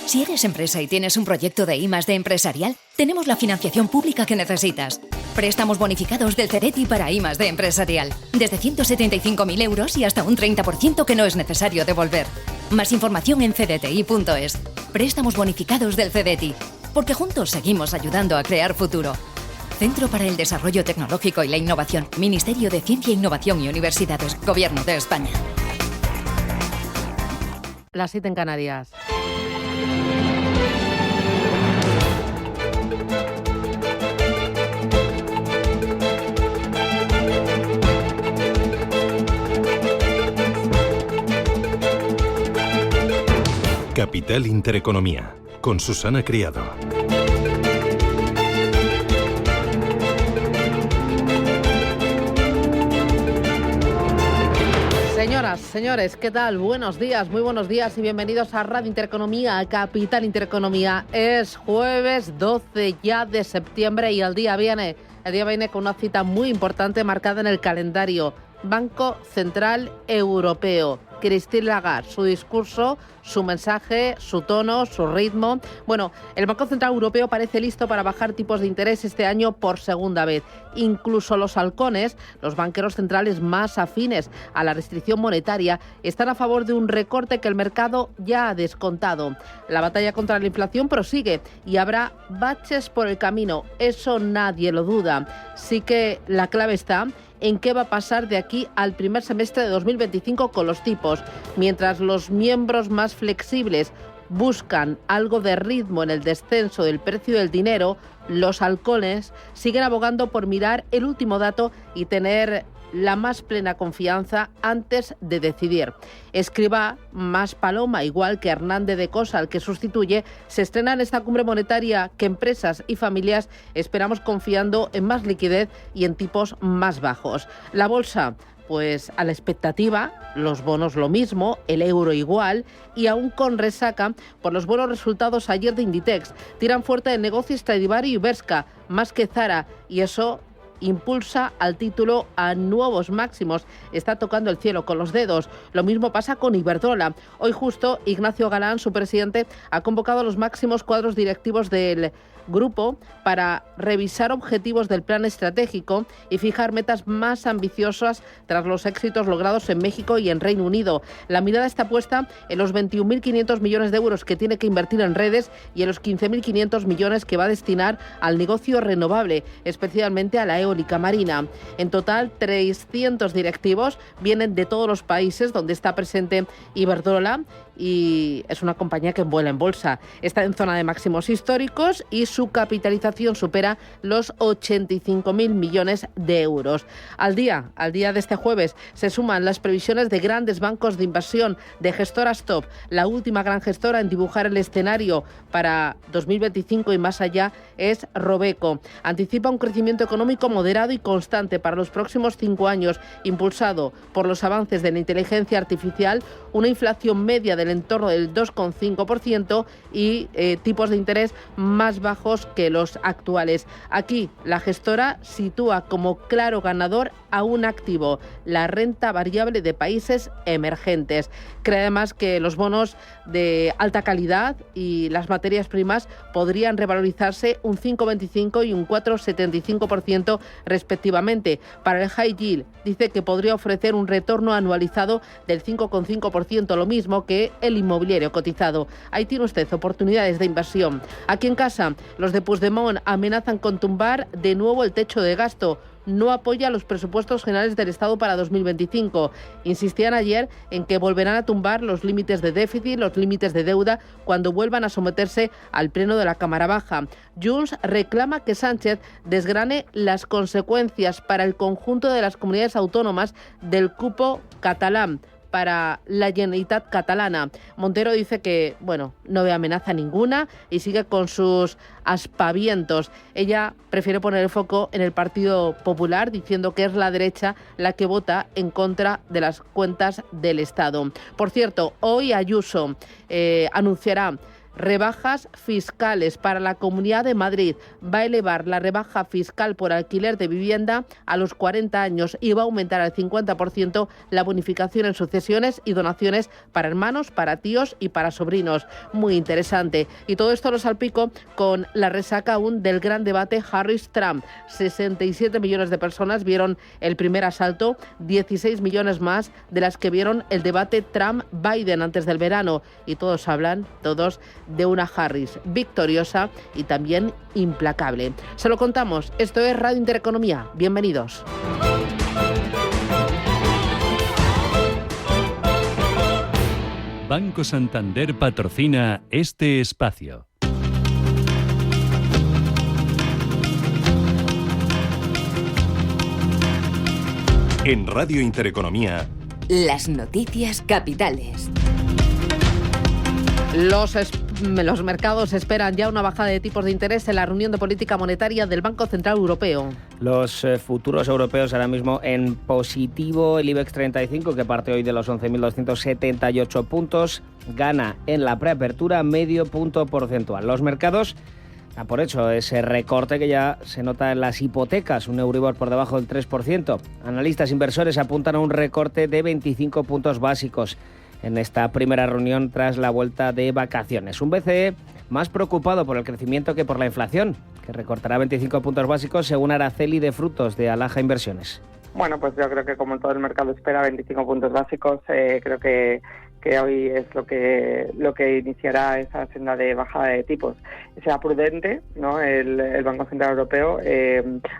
Si eres empresa y tienes un proyecto de I+D empresarial, tenemos la financiación pública que necesitas. Préstamos bonificados del CEDETI para I+D empresarial. Desde 175.000 euros y hasta un 30% que no es necesario devolver. Más información en cdti.es. Préstamos bonificados del CEDETI. Porque juntos seguimos ayudando a crear futuro. Centro para el Desarrollo Tecnológico y la Innovación. Ministerio de Ciencia, Innovación y Universidades. Gobierno de España. Las 7 en Canarias. Capital Intereconomía, con Susana Criado. Señoras, señores, ¿qué tal? Buenos días, muy buenos días y bienvenidos a Radio Intereconomía, a Capital Intereconomía. Es jueves 12 ya de septiembre y el día viene con una cita muy importante marcada en el calendario. Banco Central Europeo. Christine Lagarde, su discurso, su mensaje, su tono, su ritmo. Bueno, el Banco Central Europeo parece listo para bajar tipos de interés este año por segunda vez. Incluso los halcones, los banqueros centrales más afines a la restricción monetaria, están a favor de un recorte que el mercado ya ha descontado. La batalla contra la inflación prosigue y habrá baches por el camino. Eso nadie lo duda. Sí que la clave está en qué va a pasar de aquí al primer semestre de 2025 con los tipos. Mientras los miembros más flexibles buscan algo de ritmo en el descenso del precio del dinero, los halcones siguen abogando por mirar el último dato y tener la más plena confianza antes de decidir. Escrivá más Paloma, igual que Hernández de Cosa, al que sustituye, se estrena en esta cumbre monetaria que empresas y familias esperamos confiando en más liquidez y en tipos más bajos. La bolsa, pues a la expectativa, los bonos lo mismo, el euro igual y aún con resaca por los buenos resultados ayer de Inditex. Tiran fuerte de negocios Stradivarius y Bershka, más que Zara, y eso impulsa al título a nuevos máximos. Está tocando el cielo con los dedos. Lo mismo pasa con Iberdrola. Hoy justo Ignacio Galán, su presidente, ha convocado a los máximos cuadros directivos del grupo para revisar objetivos del plan estratégico y fijar metas más ambiciosas tras los éxitos logrados en México y en Reino Unido. La mirada está puesta en los 21.500 millones de euros que tiene que invertir en redes y en los 15.500 millones que va a destinar al negocio renovable, especialmente a la eólica marina. En total, 300 directivos vienen de todos los países donde está presente Iberdrola y es una compañía que vuela en bolsa. Está en zona de máximos históricos y su capitalización supera los 85.000 millones de euros. Al día de este jueves se suman las previsiones de grandes bancos de inversión, de gestoras top. La última gran gestora en dibujar el escenario para 2025 y más allá es Robeco. Anticipa un crecimiento económico moderado y constante para los próximos 5 años, impulsado por los avances de la inteligencia artificial, una inflación media del entorno del 2,5% y tipos de interés más bajos que los actuales. Aquí la gestora sitúa como claro ganador a un activo, la renta variable de países emergentes. Cree además que los bonos de alta calidad y las materias primas podrían revalorizarse un 5,25 y un 4,75% respectivamente. Para el high yield dice que podría ofrecer un retorno anualizado del 5,5%, lo mismo que el inmobiliario cotizado. Ahí tiene usted oportunidades de inversión. Aquí en casa, los de Puigdemont amenazan con tumbar de nuevo el techo de gasto. No apoya los presupuestos generales del Estado para 2025. Insistían ayer en que volverán a tumbar los límites de déficit, los límites de deuda, cuando vuelvan a someterse al pleno de la Cámara Baja. Junts reclama que Sánchez desgrane las consecuencias para el conjunto de las comunidades autónomas del cupo catalán para la Generalitat catalana. Montero dice que, no ve amenaza ninguna y sigue con sus aspavientos. Ella prefiere poner el foco en el Partido Popular, diciendo que es la derecha la que vota en contra de las cuentas del Estado. Por cierto, hoy Ayuso anunciará rebajas fiscales para la Comunidad de Madrid. Va a elevar la rebaja fiscal por alquiler de vivienda a los 40 años y va a aumentar al 50% la bonificación en sucesiones y donaciones para hermanos, para tíos y para sobrinos. Muy interesante. Y todo esto lo salpico con la resaca aún del gran debate Harris-Trump. 67 millones de personas vieron el primer asalto, 16 millones más de las que vieron el debate Trump-Biden antes del verano. Y todos hablan, de una Harris victoriosa y también implacable. Se lo contamos. Esto es Radio Intereconomía. Bienvenidos. Banco Santander patrocina este espacio. En Radio Intereconomía, las noticias capitales. Los mercados esperan ya una bajada de tipos de interés en la reunión de política monetaria del Banco Central Europeo. Los futuros europeos ahora mismo en positivo. El IBEX 35, que parte hoy de los 11.278 puntos, gana en la preapertura medio punto porcentual. Los mercados dan por hecho ese recorte que ya se nota en las hipotecas, un Euribor por debajo del 3%. Analistas inversores apuntan a un recorte de 25 puntos básicos en esta primera reunión tras la vuelta de vacaciones. Un BCE más preocupado por el crecimiento que por la inflación, que recortará 25 puntos básicos según Araceli de Frutos de Alaja Inversiones. Bueno, pues yo creo que como todo el mercado espera 25 puntos básicos, creo que hoy es lo que iniciará esa senda de bajada de tipos. Sea prudente, ¿no? El Banco Central Europeo,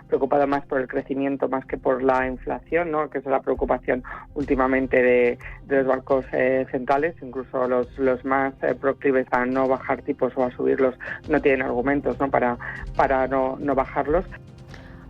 preocupado más por el crecimiento más que por la inflación, ¿no? Que es la preocupación últimamente de los bancos centrales. Incluso los más proclives a no bajar tipos o a subirlos no tienen argumentos, ¿no? para no bajarlos.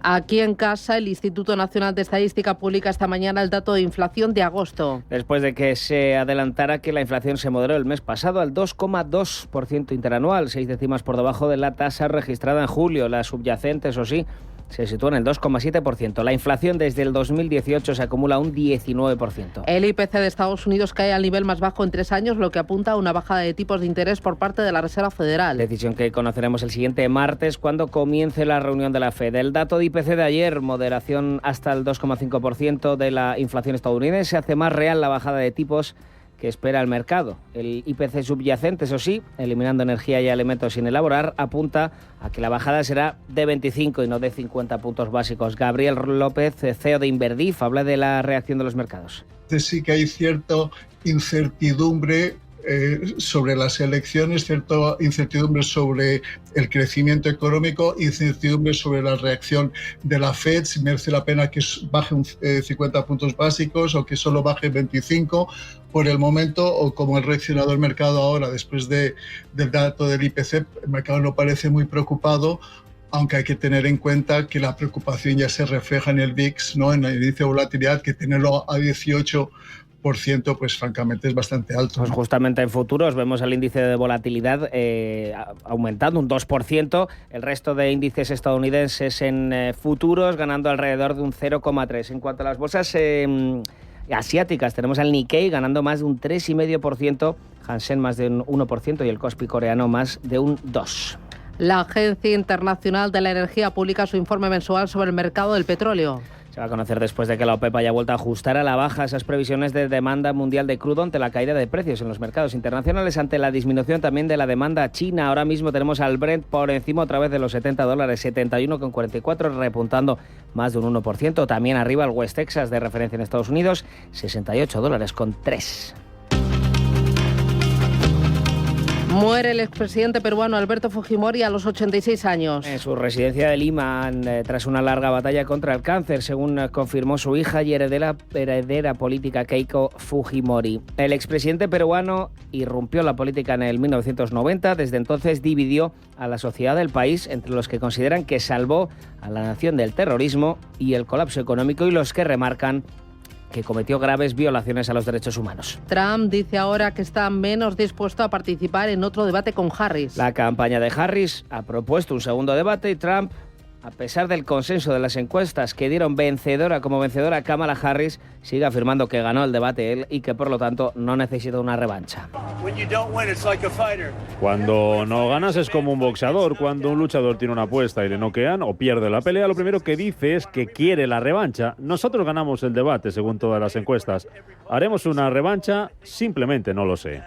Aquí en casa, el Instituto Nacional de Estadística publica esta mañana el dato de inflación de agosto. Después de que se adelantara que la inflación se moderó el mes pasado al 2,2% interanual, 6 décimas por debajo de la tasa registrada en julio. La subyacente, eso sí, se sitúa en el 2,7%. La inflación desde el 2018 se acumula un 19%. El IPC de Estados Unidos cae al nivel más bajo en 3 años, lo que apunta a una bajada de tipos de interés por parte de la Reserva Federal. Decisión que conoceremos el siguiente martes cuando comience la reunión de la Fed. El dato de IPC de ayer, moderación hasta el 2,5% de la inflación estadounidense, hace más real la bajada de tipos que espera el mercado. El IPC subyacente, eso sí, eliminando energía y alimentos sin elaborar, apunta a que la bajada será de 25 y no de 50 puntos básicos. Gabriel López, CEO de Inverdif, habla de la reacción de los mercados. Sí que hay cierta incertidumbre sobre las elecciones, cierta incertidumbre sobre el crecimiento económico, incertidumbre sobre la reacción de la Fed, si merece la pena que baje 50 puntos básicos o que solo baje 25 por el momento, o como ha reaccionado el mercado ahora después del dato del IPC. El mercado no parece muy preocupado, aunque hay que tener en cuenta que la preocupación ya se refleja en el VIX, ¿no? En el índice de volatilidad, que tenerlo a 18%, pues francamente es bastante alto. Pues justamente en futuros vemos el índice de volatilidad aumentando un 2%, el resto de índices estadounidenses en futuros ganando alrededor de un 0,3%. En cuanto a las bolsas asiáticas, tenemos al Nikkei ganando más de un 3,5%, Hansen más de un 1% y el Kospi coreano más de un 2%. La Agencia Internacional de la Energía publica su informe mensual sobre el mercado del petróleo. Se va a conocer después de que la OPEP haya vuelto a ajustar a la baja esas previsiones de demanda mundial de crudo ante la caída de precios en los mercados internacionales, ante la disminución también de la demanda china. Ahora mismo tenemos al Brent por encima otra vez de los $70, 71,44, repuntando más de un 1%. También arriba el West Texas de referencia en Estados Unidos, $68,3. Muere el expresidente peruano Alberto Fujimori a los 86 años. En su residencia de Lima, tras una larga batalla contra el cáncer, según confirmó su hija y heredera política Keiko Fujimori. El expresidente peruano irrumpió la política en el 1990. Desde entonces dividió a la sociedad del país entre los que consideran que salvó a la nación del terrorismo y el colapso económico y los que remarcan que cometió graves violaciones a los derechos humanos. Trump dice ahora que está menos dispuesto a participar en otro debate con Harris. La campaña de Harris ha propuesto un segundo debate y Trump a pesar del consenso de las encuestas que dieron como vencedora a Kamala Harris, sigue afirmando que ganó el debate él y que por lo tanto no necesita una revancha. Cuando no ganas es como un boxeador. Cuando un luchador tiene una apuesta y le noquean o pierde la pelea, lo primero que dice es que quiere la revancha. Nosotros ganamos el debate según todas las encuestas. ¿Haremos una revancha? Simplemente no lo sé.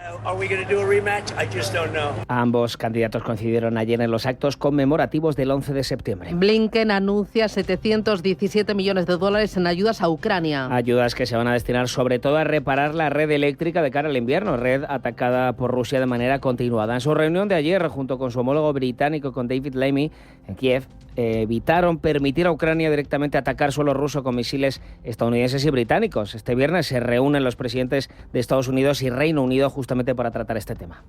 Ambos candidatos coincidieron ayer en los actos conmemorativos del 11 de septiembre. Blinken anuncia 717 millones de dólares en ayudas a Ucrania. Ayudas que se van a destinar sobre todo a reparar la red eléctrica de cara al invierno, red atacada por Rusia de manera continuada. En su reunión de ayer, junto con su homólogo británico, con David Lammy, en Kiev, evitaron permitir a Ucrania directamente atacar suelo ruso con misiles estadounidenses y británicos. Este viernes se reúnen los presidentes de Estados Unidos y Reino Unido justamente para tratar este tema.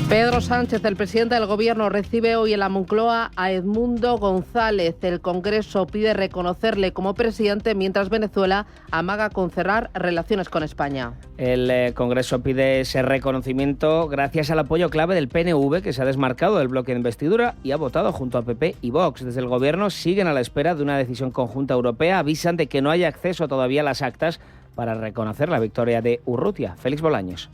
Pedro Sánchez, el presidente del Gobierno, recibe hoy en la Moncloa a Edmundo González. El Congreso pide reconocerle como presidente mientras Venezuela amaga con cerrar relaciones con España. El Congreso pide ese reconocimiento gracias al apoyo clave del PNV, que se ha desmarcado del bloque de investidura y ha votado junto a PP y Vox. Desde el Gobierno siguen a la espera de una decisión conjunta europea. Avisan de que no hay acceso todavía a las actas para reconocer la victoria de Urrutia. Félix Bolaños.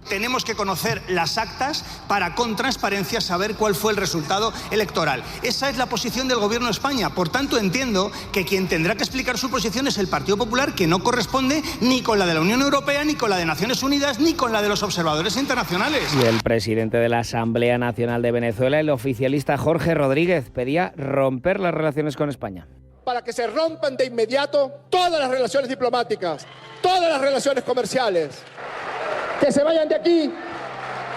Tenemos que conocer las actas para, con transparencia, saber cuál fue el resultado electoral. Esa es la posición del Gobierno de España. Por tanto, entiendo que quien tendrá que explicar su posición es el Partido Popular, que no corresponde ni con la de la Unión Europea, ni con la de Naciones Unidas, ni con la de los observadores internacionales. Y el presidente de la Asamblea Nacional de Venezuela, el oficialista Jorge Rodríguez, pedía romper las relaciones con España. Para que se rompan de inmediato todas las relaciones diplomáticas, todas las relaciones comerciales. Que se vayan de aquí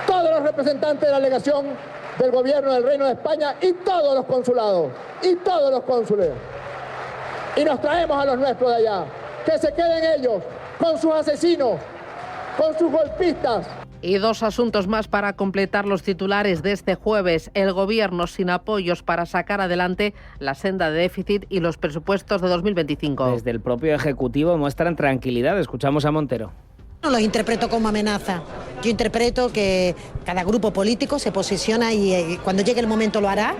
todos los representantes de la delegación del Gobierno del Reino de España y todos los consulados y todos los cónsules. Y nos traemos a los nuestros de allá. Que se queden ellos con sus asesinos, con sus golpistas. Y dos asuntos más para completar los titulares de este jueves. El Gobierno sin apoyos para sacar adelante la senda de déficit y los presupuestos de 2025. Desde el propio Ejecutivo muestran tranquilidad. Escuchamos a Montero. No los interpreto como amenaza. Yo interpreto que cada grupo político se posiciona y cuando llegue el momento lo hará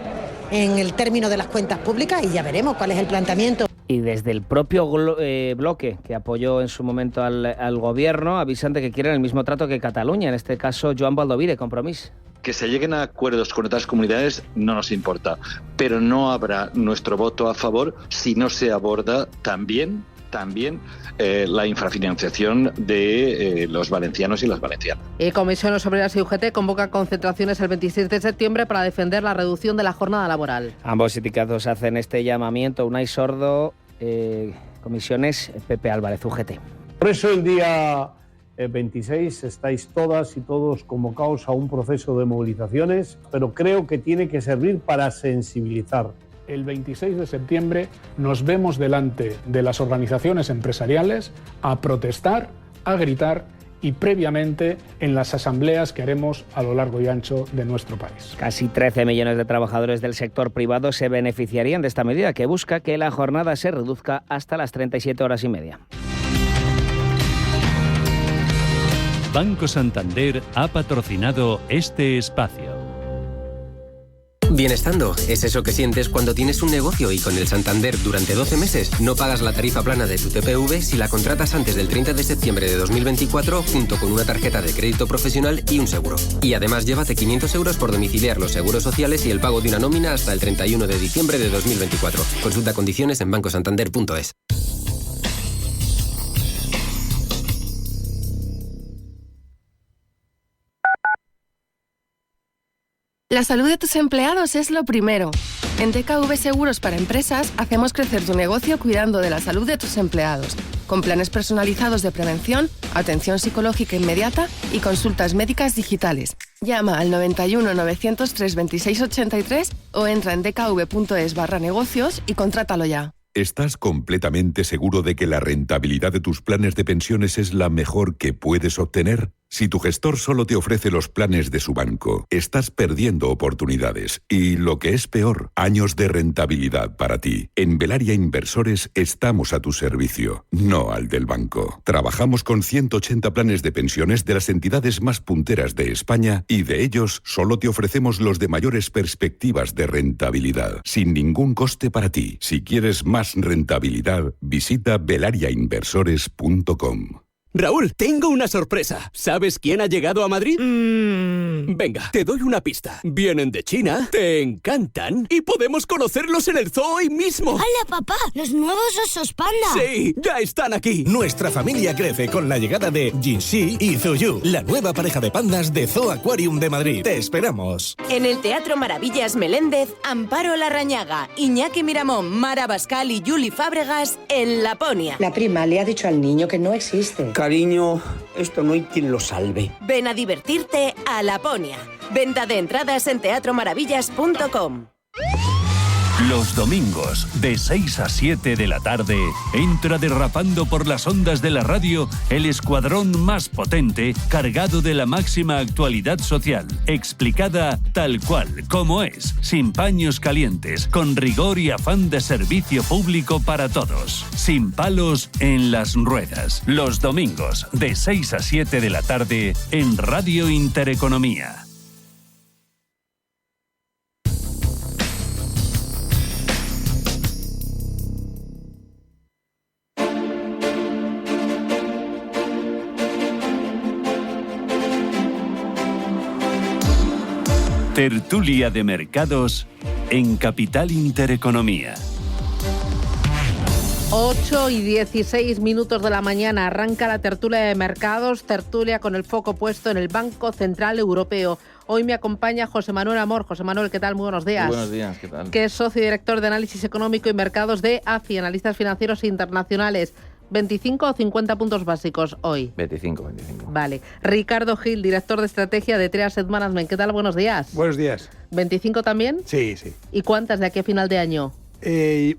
en el término de las cuentas públicas y ya veremos cuál es el planteamiento. Y desde el propio bloque que apoyó en su momento al Gobierno, avisan de que quieren el mismo trato que Cataluña, en este caso Joan Baldoví de Compromís. Que se lleguen a acuerdos con otras comunidades no nos importa, pero no habrá nuestro voto a favor si no se aborda también la infrafinanciación de los valencianos y las valencianas. Y Comisiones Obreras y UGT convoca concentraciones el 26 de septiembre para defender la reducción de la jornada laboral. Ambos sindicatos hacen este llamamiento. Unai Sordo, Comisiones, Pepe Álvarez, UGT. Por eso el día 26 estáis todas y todos convocados a un proceso de movilizaciones, pero creo que tiene que servir para sensibilizar. El 26 de septiembre nos vemos delante de las organizaciones empresariales a protestar, a gritar y previamente en las asambleas que haremos a lo largo y ancho de nuestro país. Casi 13 millones de trabajadores del sector privado se beneficiarían de esta medida que busca que la jornada se reduzca hasta las 37 horas y media. Banco Santander ha patrocinado este espacio. Bienestando es eso que sientes cuando tienes un negocio y con el Santander durante 12 meses no pagas la tarifa plana de tu TPV si la contratas antes del 30 de septiembre de 2024 junto con una tarjeta de crédito profesional y un seguro. Y además llévate 500 euros por domiciliar los seguros sociales y el pago de una nómina hasta el 31 de diciembre de 2024. Consulta condiciones en bancosantander.es. La salud de tus empleados es lo primero. En DKV Seguros para Empresas hacemos crecer tu negocio cuidando de la salud de tus empleados, con planes personalizados de prevención, atención psicológica inmediata y consultas médicas digitales. Llama al 91 903 26 83 o entra en dkv.es/negocios y contrátalo ya. ¿Estás completamente seguro de que la rentabilidad de tus planes de pensiones es la mejor que puedes obtener? Si tu gestor solo te ofrece los planes de su banco, estás perdiendo oportunidades y, lo que es peor, años de rentabilidad para ti. En Velaria Inversores estamos a tu servicio, no al del banco. Trabajamos con 180 planes de pensiones de las entidades más punteras de España y de ellos solo te ofrecemos los de mayores perspectivas de rentabilidad, sin ningún coste para ti. Si quieres más rentabilidad, visita velariainversores.com. Raúl, tengo una sorpresa. ¿Sabes quién ha llegado a Madrid? Venga, te doy una pista. Vienen de China, te encantan y podemos conocerlos en el zoo hoy mismo. ¡Hala, papá! ¡Los nuevos osos panda! ¡Sí! ¡Ya están aquí! Nuestra familia crece con la llegada de Jinxi y Zuyu, la nueva pareja de pandas de Zoo Aquarium de Madrid. ¡Te esperamos! En el Teatro Maravillas Meléndez, Amparo Larrañaga, Iñaki Miramón, Mara Bascal y Juli Fábregas en Laponia. La prima le ha dicho al niño que no existe. Cariño, esto no hay quien lo salve. Ven a divertirte a Laponia. Venta de entradas en teatromaravillas.com. Los domingos, de 6 a 7 de la tarde, entra derrapando por las ondas de la radio el escuadrón más potente, cargado de la máxima actualidad social, explicada tal cual, como es, sin paños calientes, con rigor y afán de servicio público para todos. Sin palos en las ruedas. Los domingos, de 6 a 7 de la tarde, en Radio Intereconomía. Tertulia de mercados en Capital Intereconomía. 8 y 16 minutos de la mañana arranca la tertulia de mercados, tertulia con el foco puesto en el Banco Central Europeo. Hoy me acompaña José Manuel Amor. José Manuel, ¿qué tal? Muy buenos días. Muy buenos días, ¿qué tal? Que es socio y director de análisis económico y mercados de AFI, Analistas Financieros Internacionales. 25 o 50 puntos básicos hoy. 25. Vale. Ricardo Gil, director de estrategia de Trade Asset Management. ¿Qué tal? Buenos días. Buenos días. ¿25 también? Sí, sí. ¿Y cuántas de aquí a final de año?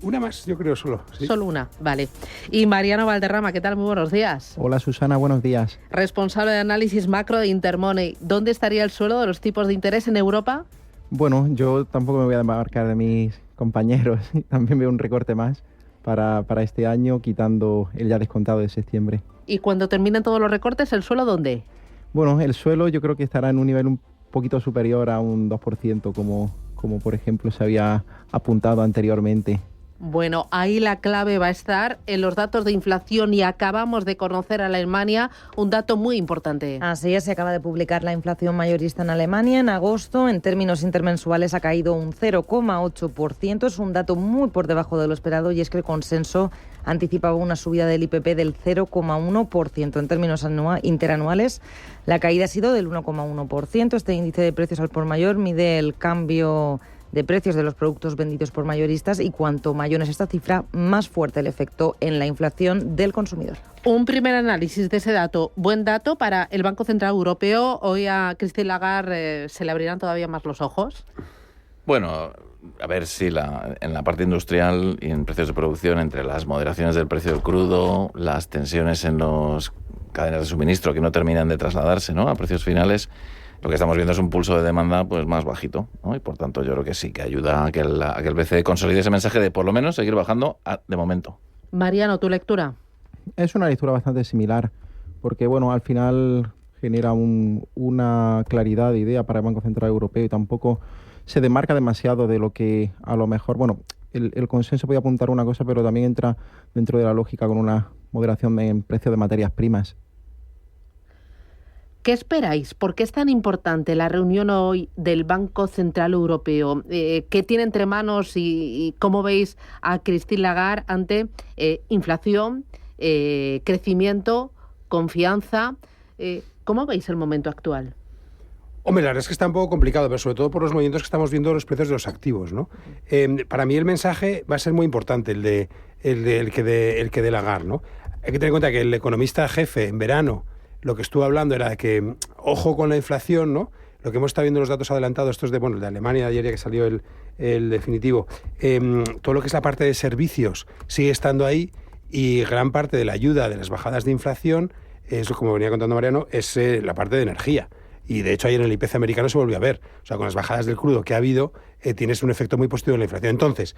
Una más, yo creo, solo. ¿Sí? Solo una, vale. Y Mariano Valderrama, ¿qué tal? Muy buenos días. Hola Susana, buenos días. Responsable de análisis macro de Intermoney. ¿Dónde estaría el suelo de los tipos de interés en Europa? Bueno, yo tampoco me voy a desmarcar de mis compañeros. También veo un recorte más para este año, quitando el ya descontado de septiembre. ¿Y cuando terminen todos los recortes, el suelo dónde? Bueno, el suelo yo creo que estará en un nivel un poquito superior a un 2%, como por ejemplo se había apuntado anteriormente. Bueno, ahí la clave va a estar en los datos de inflación y acabamos de conocer a la Alemania un dato muy importante. Así es, se acaba de publicar la inflación mayorista en Alemania en agosto. En términos intermensuales ha caído un 0,8%. Es un dato muy por debajo de lo esperado y es que el consenso anticipaba una subida del IPP del 0,1%. En términos interanuales, la caída ha sido del 1,1%. Este índice de precios al por mayor mide el cambio de precios de los productos vendidos por mayoristas y cuanto mayor es esta cifra, más fuerte el efecto en la inflación del consumidor. Un primer análisis de ese dato. Buen dato para el Banco Central Europeo. Hoy a Christine Lagarde se le abrirán todavía más los ojos. Bueno, a ver si en la parte industrial y en precios de producción, entre las moderaciones del precio del crudo, las tensiones en las cadenas de suministro que no terminan de trasladarse, ¿no?, a precios finales, lo que estamos viendo es un pulso de demanda pues más bajito, ¿no? Y por tanto yo creo que sí, que ayuda a que el BCE consolide ese mensaje de por lo menos seguir bajando de momento. Mariano, ¿tu lectura? Es una lectura bastante similar, porque bueno, al final genera una claridad de idea para el Banco Central Europeo y tampoco se demarca demasiado de lo que a lo mejor, bueno, el consenso puede apuntar una cosa, pero también entra dentro de la lógica con una moderación en precio de materias primas. ¿Qué esperáis? ¿Por qué es tan importante la reunión hoy del Banco Central Europeo? ¿Qué tiene entre manos y cómo veis a Christine Lagarde ante inflación, crecimiento, confianza? ¿Cómo veis el momento actual? Hombre, la verdad es que está un poco complicado, pero sobre todo por los movimientos que estamos viendo en los precios de los activos, ¿no? Para mí el mensaje va a ser muy importante, el que de Lagarde, ¿no? Hay que tener en cuenta que el economista jefe en verano lo que estuvo hablando era de que, ojo con la inflación, ¿no? Lo que hemos estado viendo en los datos adelantados, estos de Alemania, ayer ya que salió el definitivo, todo lo que es la parte de servicios sigue estando ahí y gran parte de la ayuda de las bajadas de inflación es, como venía contando Mariano, es la parte de energía. Y de hecho ayer en el IPC americano se volvió a ver. O sea, con las bajadas del crudo que ha habido, tienes un efecto muy positivo en la inflación. Entonces,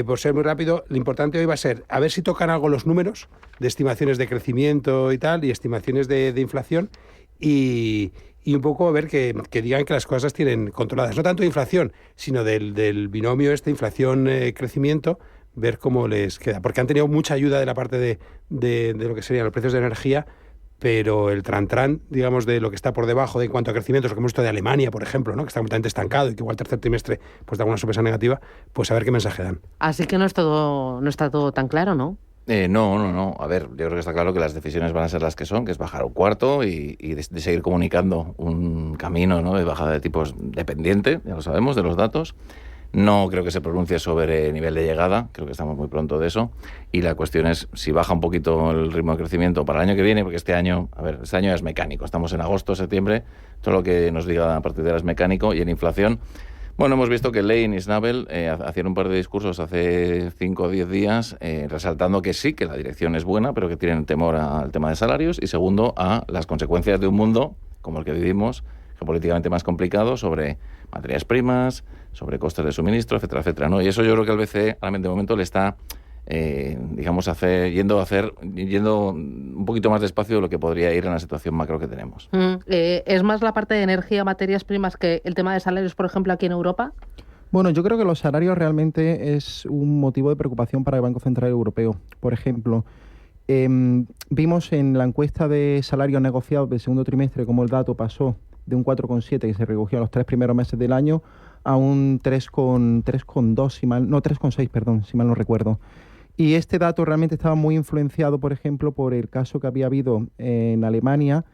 por ser muy rápido, lo importante hoy va a ser a ver si tocan algo los números de estimaciones de crecimiento y tal, y estimaciones de inflación, y un poco a ver que digan que las cosas tienen controladas. No tanto de inflación, sino del binomio inflación-crecimiento, ver cómo les queda. Porque han tenido mucha ayuda de la parte de lo que serían los precios de energía, pero el tran, digamos, de lo que está por debajo de en cuanto a crecimiento, es lo que hemos visto de Alemania, por ejemplo, ¿no? Que está completamente estancado y que igual el tercer trimestre pues da una sorpresa negativa, pues a ver qué mensaje dan. Así que no está todo tan claro, ¿no? No. A ver, yo creo que está claro que las decisiones van a ser las que son, que es bajar un cuarto y de seguir comunicando un camino, ¿no?, de bajada de tipos dependiente, ya lo sabemos, de los datos. No creo que se pronuncie sobre nivel de llegada, creo que estamos muy pronto de eso. Y la cuestión es si baja un poquito el ritmo de crecimiento para el año que viene, porque este año ya es mecánico. Estamos en agosto, septiembre, todo lo que nos diga a partir de ahora es mecánico. Y en inflación, bueno, hemos visto que Lane y Schnabel hacían un par de discursos hace 5 o 10 días resaltando que sí, que la dirección es buena, pero que tienen temor al tema de salarios. Y segundo, a las consecuencias de un mundo como el que vivimos, geopolíticamente más complicado, sobre materias primas, sobre costes de suministro, etcétera, etcétera, ¿no? Y eso yo creo que al BCE, realmente de momento, le está, yendo un poquito más despacio de lo que podría ir en la situación macro que tenemos. ¿Es más la parte de energía, materias primas, que el tema de salarios, por ejemplo, aquí en Europa? Bueno, yo creo que los salarios realmente es un motivo de preocupación para el Banco Central Europeo. Por ejemplo, vimos en la encuesta de salarios negociados del segundo trimestre cómo el dato pasó de un 4,7 que se recogió en los 3 primeros meses del año a un 3,6, perdón, si mal no recuerdo. Y este dato realmente estaba muy influenciado, por ejemplo, por el caso que había habido en Alemania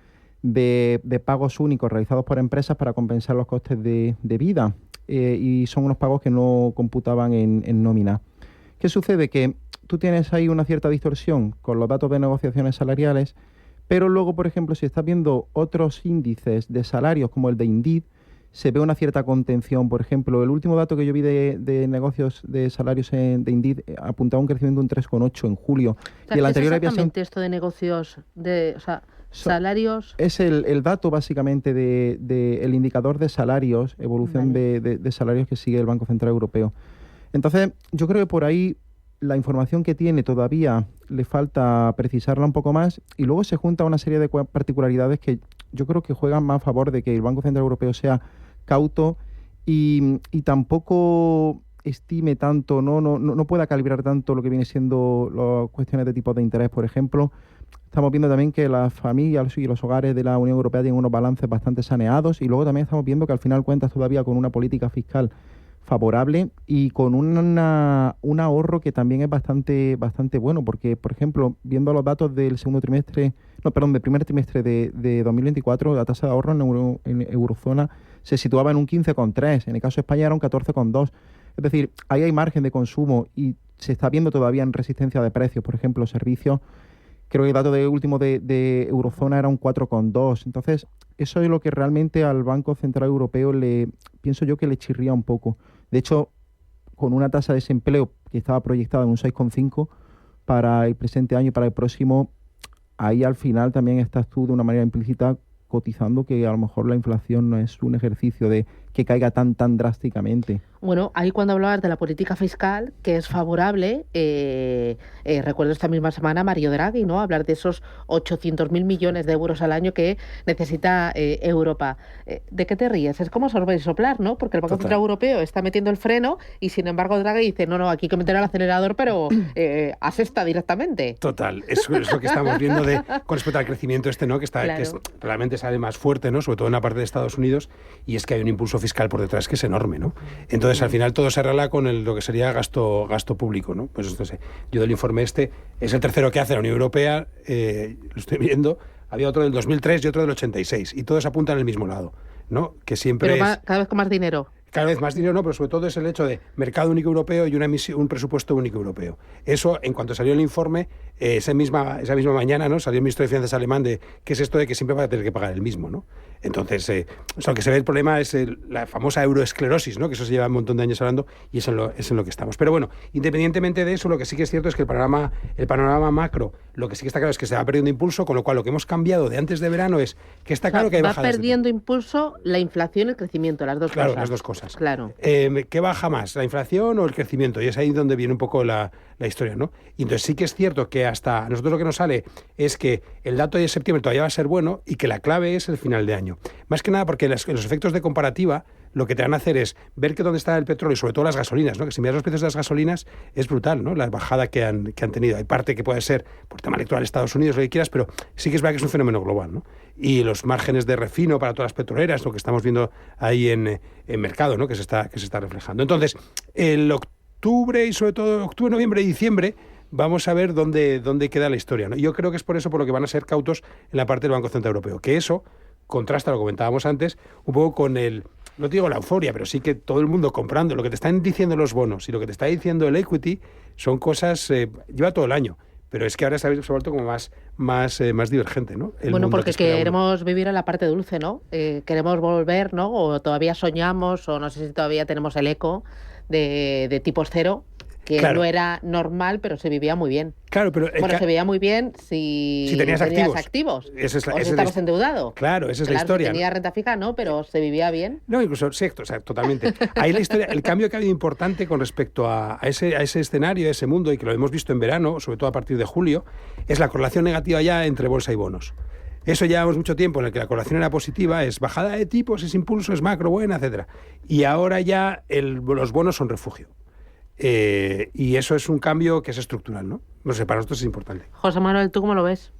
de pagos únicos realizados por empresas para compensar los costes de vida. Y son unos pagos que no computaban en nómina. ¿Qué sucede? Que tú tienes ahí una cierta distorsión con los datos de negociaciones salariales, pero luego, por ejemplo, si estás viendo otros índices de salarios como el de Indeed, se ve una cierta contención. Por ejemplo, el último dato que yo vi de negocios de salarios de Indeed apuntaba a un crecimiento de un 3,8 en julio. O sea, y el anterior ¿es exactamente esto de negocios, salarios? Es el dato básicamente el indicador de salarios, evolución de salarios que sigue el Banco Central Europeo. Entonces, yo creo que por ahí la información que tiene todavía le falta precisarla un poco más, y luego se junta una serie de particularidades que yo creo que juegan más a favor de que el Banco Central Europeo sea cauto y tampoco estime tanto, no pueda calibrar tanto lo que viene siendo las cuestiones de tipos de interés. Por ejemplo, estamos viendo también que las familias y los hogares de la Unión Europea tienen unos balances bastante saneados, y luego también estamos viendo que al final cuentas todavía con una política fiscal favorable y con un ahorro que también es bastante bueno, porque, por ejemplo, viendo los datos del primer trimestre de 2024, la tasa de ahorro en eurozona se situaba en un 15,3, en el caso de España era un 14,2. Es decir, ahí hay margen de consumo y se está viendo todavía en resistencia de precios. Por ejemplo, servicios, creo que el dato último de eurozona era un 4,2. Entonces, eso es lo que realmente al Banco Central Europeo pienso yo que le chirría un poco. De hecho, con una tasa de desempleo que estaba proyectada en un 6,5 para el presente año y para el próximo, ahí al final también estás tú de una manera implícita cotizando que a lo mejor la inflación no es un ejercicio de que caiga tan drásticamente. Bueno, ahí cuando hablabas de la política fiscal, que es favorable, recuerdo esta misma semana Mario Draghi, ¿no?, hablar de esos 800.000 millones de euros al año que necesita Europa. ¿De qué te ríes? Es como sorber y soplar, ¿no? Porque el Banco Central Europeo está metiendo el freno y sin embargo Draghi dice, no, aquí hay que meter el acelerador, pero asesta directamente. Total, eso es lo que estamos viendo con respecto al crecimiento ¿no? Que realmente sale más fuerte, ¿no?, sobre todo en la parte de Estados Unidos, y es que hay un impulso fiscal por detrás que es enorme, ¿no? Entonces, al final todo se arregla con lo que sería gasto público, ¿no? Pues entonces, yo del informe es el tercero que hace la Unión Europea, lo estoy viendo, había otro del 2003 y otro del 86, y todos apuntan al mismo lado, ¿no? Que siempre pero cada vez con más dinero. Cada vez más dinero, no, pero sobre todo es el hecho de mercado único europeo y un presupuesto único europeo. Eso, en cuanto salió el informe, esa misma mañana, ¿no?, salió el ministro de Finanzas alemán de qué es esto de que siempre va a tener que pagar el mismo, ¿no? Entonces, lo que se ve el problema es la famosa euroesclerosis, ¿no?, que eso se lleva un montón de años hablando, y es en lo que estamos. Pero bueno, independientemente de eso, lo que sí que es cierto es que el panorama macro, lo que sí que está claro es que se va perdiendo impulso, con lo cual lo que hemos cambiado de antes de verano es que está claro que hay bajadas. Va perdiendo impulso la inflación y el crecimiento, las dos cosas. Claro, las dos cosas. Claro. ¿Qué baja más, la inflación o el crecimiento? Y es ahí donde viene un poco la historia, ¿no? Y entonces sí que es cierto que hasta nosotros lo que nos sale es que el dato de septiembre todavía va a ser bueno y que la clave es el final de año. Más que nada porque los efectos de comparativa lo que te van a hacer es ver que dónde está el petróleo y sobre todo las gasolinas, ¿no? Que si miras los precios de las gasolinas es brutal, ¿no?, la bajada que han tenido. Hay parte que puede ser por tema electoral de Estados Unidos, lo que quieras, pero sí que es verdad que es un fenómeno global, ¿no? Y los márgenes de refino para todas las petroleras, lo que estamos viendo ahí en mercado, ¿no?, que se está reflejando. Entonces, el octubre y sobre todo octubre, noviembre y diciembre vamos a ver dónde queda la historia, ¿no? Yo creo que es por eso por lo que van a ser cautos en la parte del Banco Central Europeo, que eso contrasta, lo comentábamos antes, un poco con no te digo la euforia, pero sí que todo el mundo comprando. Lo que te están diciendo los bonos y lo que te está diciendo el equity son cosas, lleva todo el año, pero es que ahora se ha vuelto como más divergente, ¿no? Bueno, porque queremos vivir en la parte dulce, ¿no? Queremos volver, ¿no? O todavía soñamos, o no sé si todavía tenemos el eco de tipos cero, que claro, no era normal, pero se vivía muy bien. Claro, pero se veía muy bien si tenías activos. O si estabas endeudado. Claro, esa es la historia. Si tenía renta fija, no, pero se vivía bien. No, incluso, sí, o sea, totalmente. Ahí la historia, el cambio que ha habido importante con respecto a ese escenario, a ese mundo, y que lo hemos visto en verano, sobre todo a partir de julio, es la correlación negativa ya entre bolsa y bonos. Eso llevamos mucho tiempo en el que la correlación era positiva, es bajada de tipos, es impulso, es macro buena, etcétera. Y ahora ya los bonos son refugio. Y eso es un cambio que es estructural, ¿no? No sé, para nosotros es importante. José Manuel, ¿tú cómo lo ves?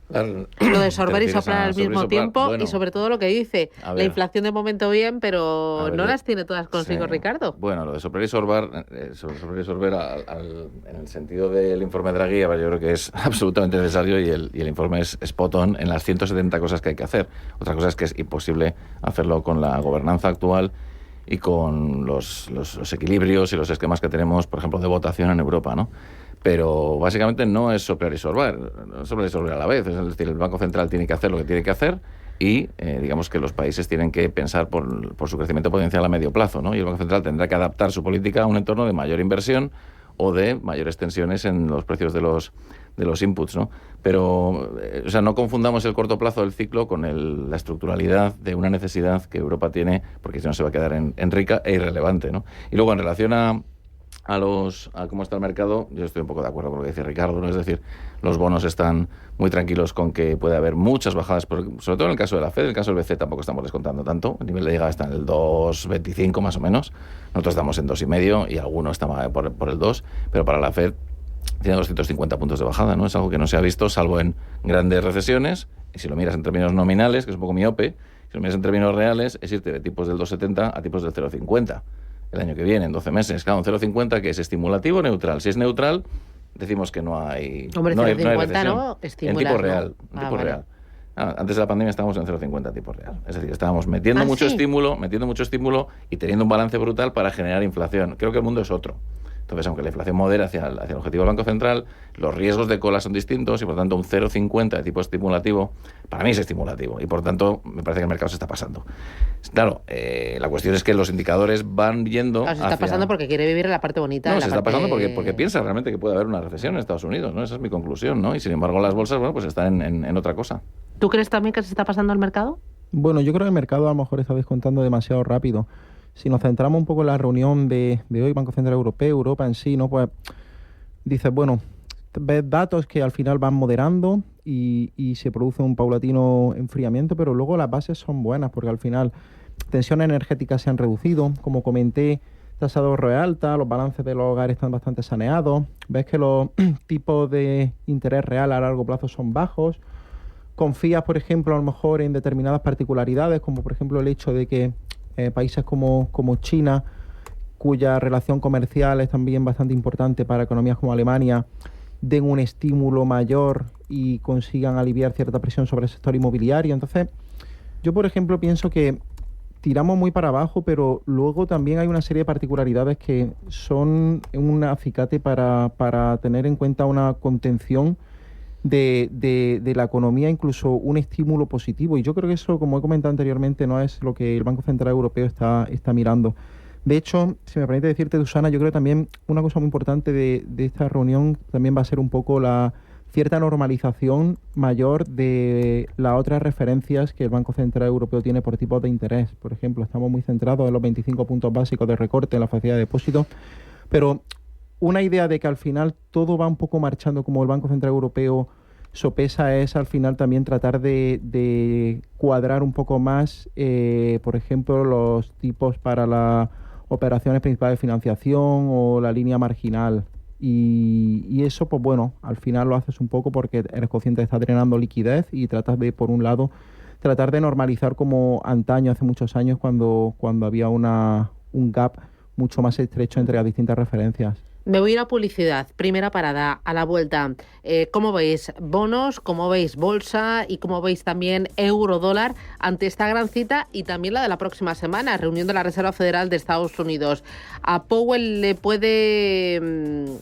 Lo de sorber y soplar al mismo tiempo, bueno, y sobre todo lo que dice, la inflación de momento bien, pero no las tiene todas consigo, sí, Ricardo. Bueno, lo de soplar y sorber, en el sentido del informe de Draghi, yo creo que es absolutamente necesario y el informe es spot on en las 170 cosas que hay que hacer. Otra cosa es que es imposible hacerlo con la gobernanza actual y con los equilibrios y los esquemas que tenemos, por ejemplo, de votación en Europa, ¿no? Pero básicamente no es soplar y sorber a la vez. Es decir, el Banco Central tiene que hacer lo que tiene que hacer y digamos que los países tienen que pensar por su crecimiento potencial a medio plazo, ¿no? Y el Banco Central tendrá que adaptar su política a un entorno de mayor inversión o de mayores tensiones en los precios de los inputs, ¿no? Pero, o sea, no confundamos el corto plazo del ciclo con la estructuralidad de una necesidad que Europa tiene, porque si no se va a quedar en rica e irrelevante, ¿no? Y luego, en relación a cómo está el mercado, yo estoy un poco de acuerdo con lo que dice Ricardo, ¿no? Es decir, los bonos están muy tranquilos con que puede haber muchas bajadas, sobre todo en el caso de la FED. En el caso del BCE tampoco estamos descontando tanto, el nivel de llegada está en el 2,25 más o menos, nosotros estamos en 2,5 y alguno está por el 2, pero para la FED tiene 250 puntos de bajada, ¿no? Es algo que no se ha visto salvo en grandes recesiones, y si lo miras en términos nominales, que es un poco miope, si lo miras en términos reales, es irte de tipos del 2,70 a tipos del 0,50 el año que viene, en 12 meses. Claro, un 0,50 que es estimulativo o neutral. Si es neutral, decimos que no hay... Hombre, no 0,50 no, estimular, en tipo real. ¿no? En tipo real. Antes de la pandemia estábamos en 0,50 tipo real. Es decir, estábamos metiendo mucho estímulo y teniendo un balance brutal para generar inflación. Creo que el mundo es otro. Entonces, aunque la inflación modera hacia el objetivo del Banco Central, los riesgos de cola son distintos y, por tanto, un 0,50 de tipo estimulativo, para mí es estimulativo. Y, por tanto, me parece que el mercado se está pasando. Claro, la cuestión es que los indicadores van yendo se está pasando porque quiere vivir en la parte bonita. No, se está pasando porque piensa realmente que puede haber una recesión en Estados Unidos, ¿no? Esa es mi conclusión, ¿no? Y, sin embargo, las bolsas, bueno, pues están en otra cosa. ¿Tú crees también que se está pasando el mercado? Bueno, yo creo que el mercado a lo mejor está descontando demasiado rápido. Si nos centramos un poco en la reunión de hoy, Banco Central Europeo, Europa en sí, ¿no? Pues dices, bueno, ves datos que al final van moderando y se produce un paulatino enfriamiento, pero luego las bases son buenas porque al final tensiones energéticas se han reducido, como comenté, tasa de ahorro es alta, los balances de los hogares están bastante saneados, ves que los tipos de interés real a largo plazo son bajos, confías, por ejemplo, a lo mejor en determinadas particularidades, como por ejemplo el hecho de que países como China, cuya relación comercial es también bastante importante para economías como Alemania, den un estímulo mayor y consigan aliviar cierta presión sobre el sector inmobiliario. Entonces, yo, por ejemplo, pienso que tiramos muy para abajo, pero luego también hay una serie de particularidades que son un acicate para tener en cuenta una contención de la economía, incluso un estímulo positivo. Y yo creo que eso, como he comentado anteriormente, no es lo que el Banco Central Europeo está mirando. De hecho, si me permite decirte, Susana, yo creo también una cosa muy importante de esta reunión también va a ser un poco la cierta normalización mayor de las otras referencias que el Banco Central Europeo tiene por tipos de interés. Por ejemplo, estamos muy centrados en los 25 puntos básicos de recorte en la facilidad de depósito, pero una idea de que al final todo va un poco marchando como el Banco Central Europeo sopesa es al final también tratar de cuadrar un poco más, por ejemplo, los tipos para las operaciones principales de financiación o la línea marginal. Y eso, pues bueno, al final lo haces un poco porque eres consciente de estar drenando liquidez y tratas de, por un lado, tratar de normalizar como antaño, hace muchos años, cuando había un gap mucho más estrecho entre las distintas referencias. Me voy a ir a publicidad. Primera parada, a la vuelta. ¿Cómo veis bonos? ¿Cómo veis bolsa? Y ¿cómo veis también euro-dólar ante esta gran cita? Y también la de la próxima semana, reunión de la Reserva Federal de Estados Unidos. ¿A Powell le puede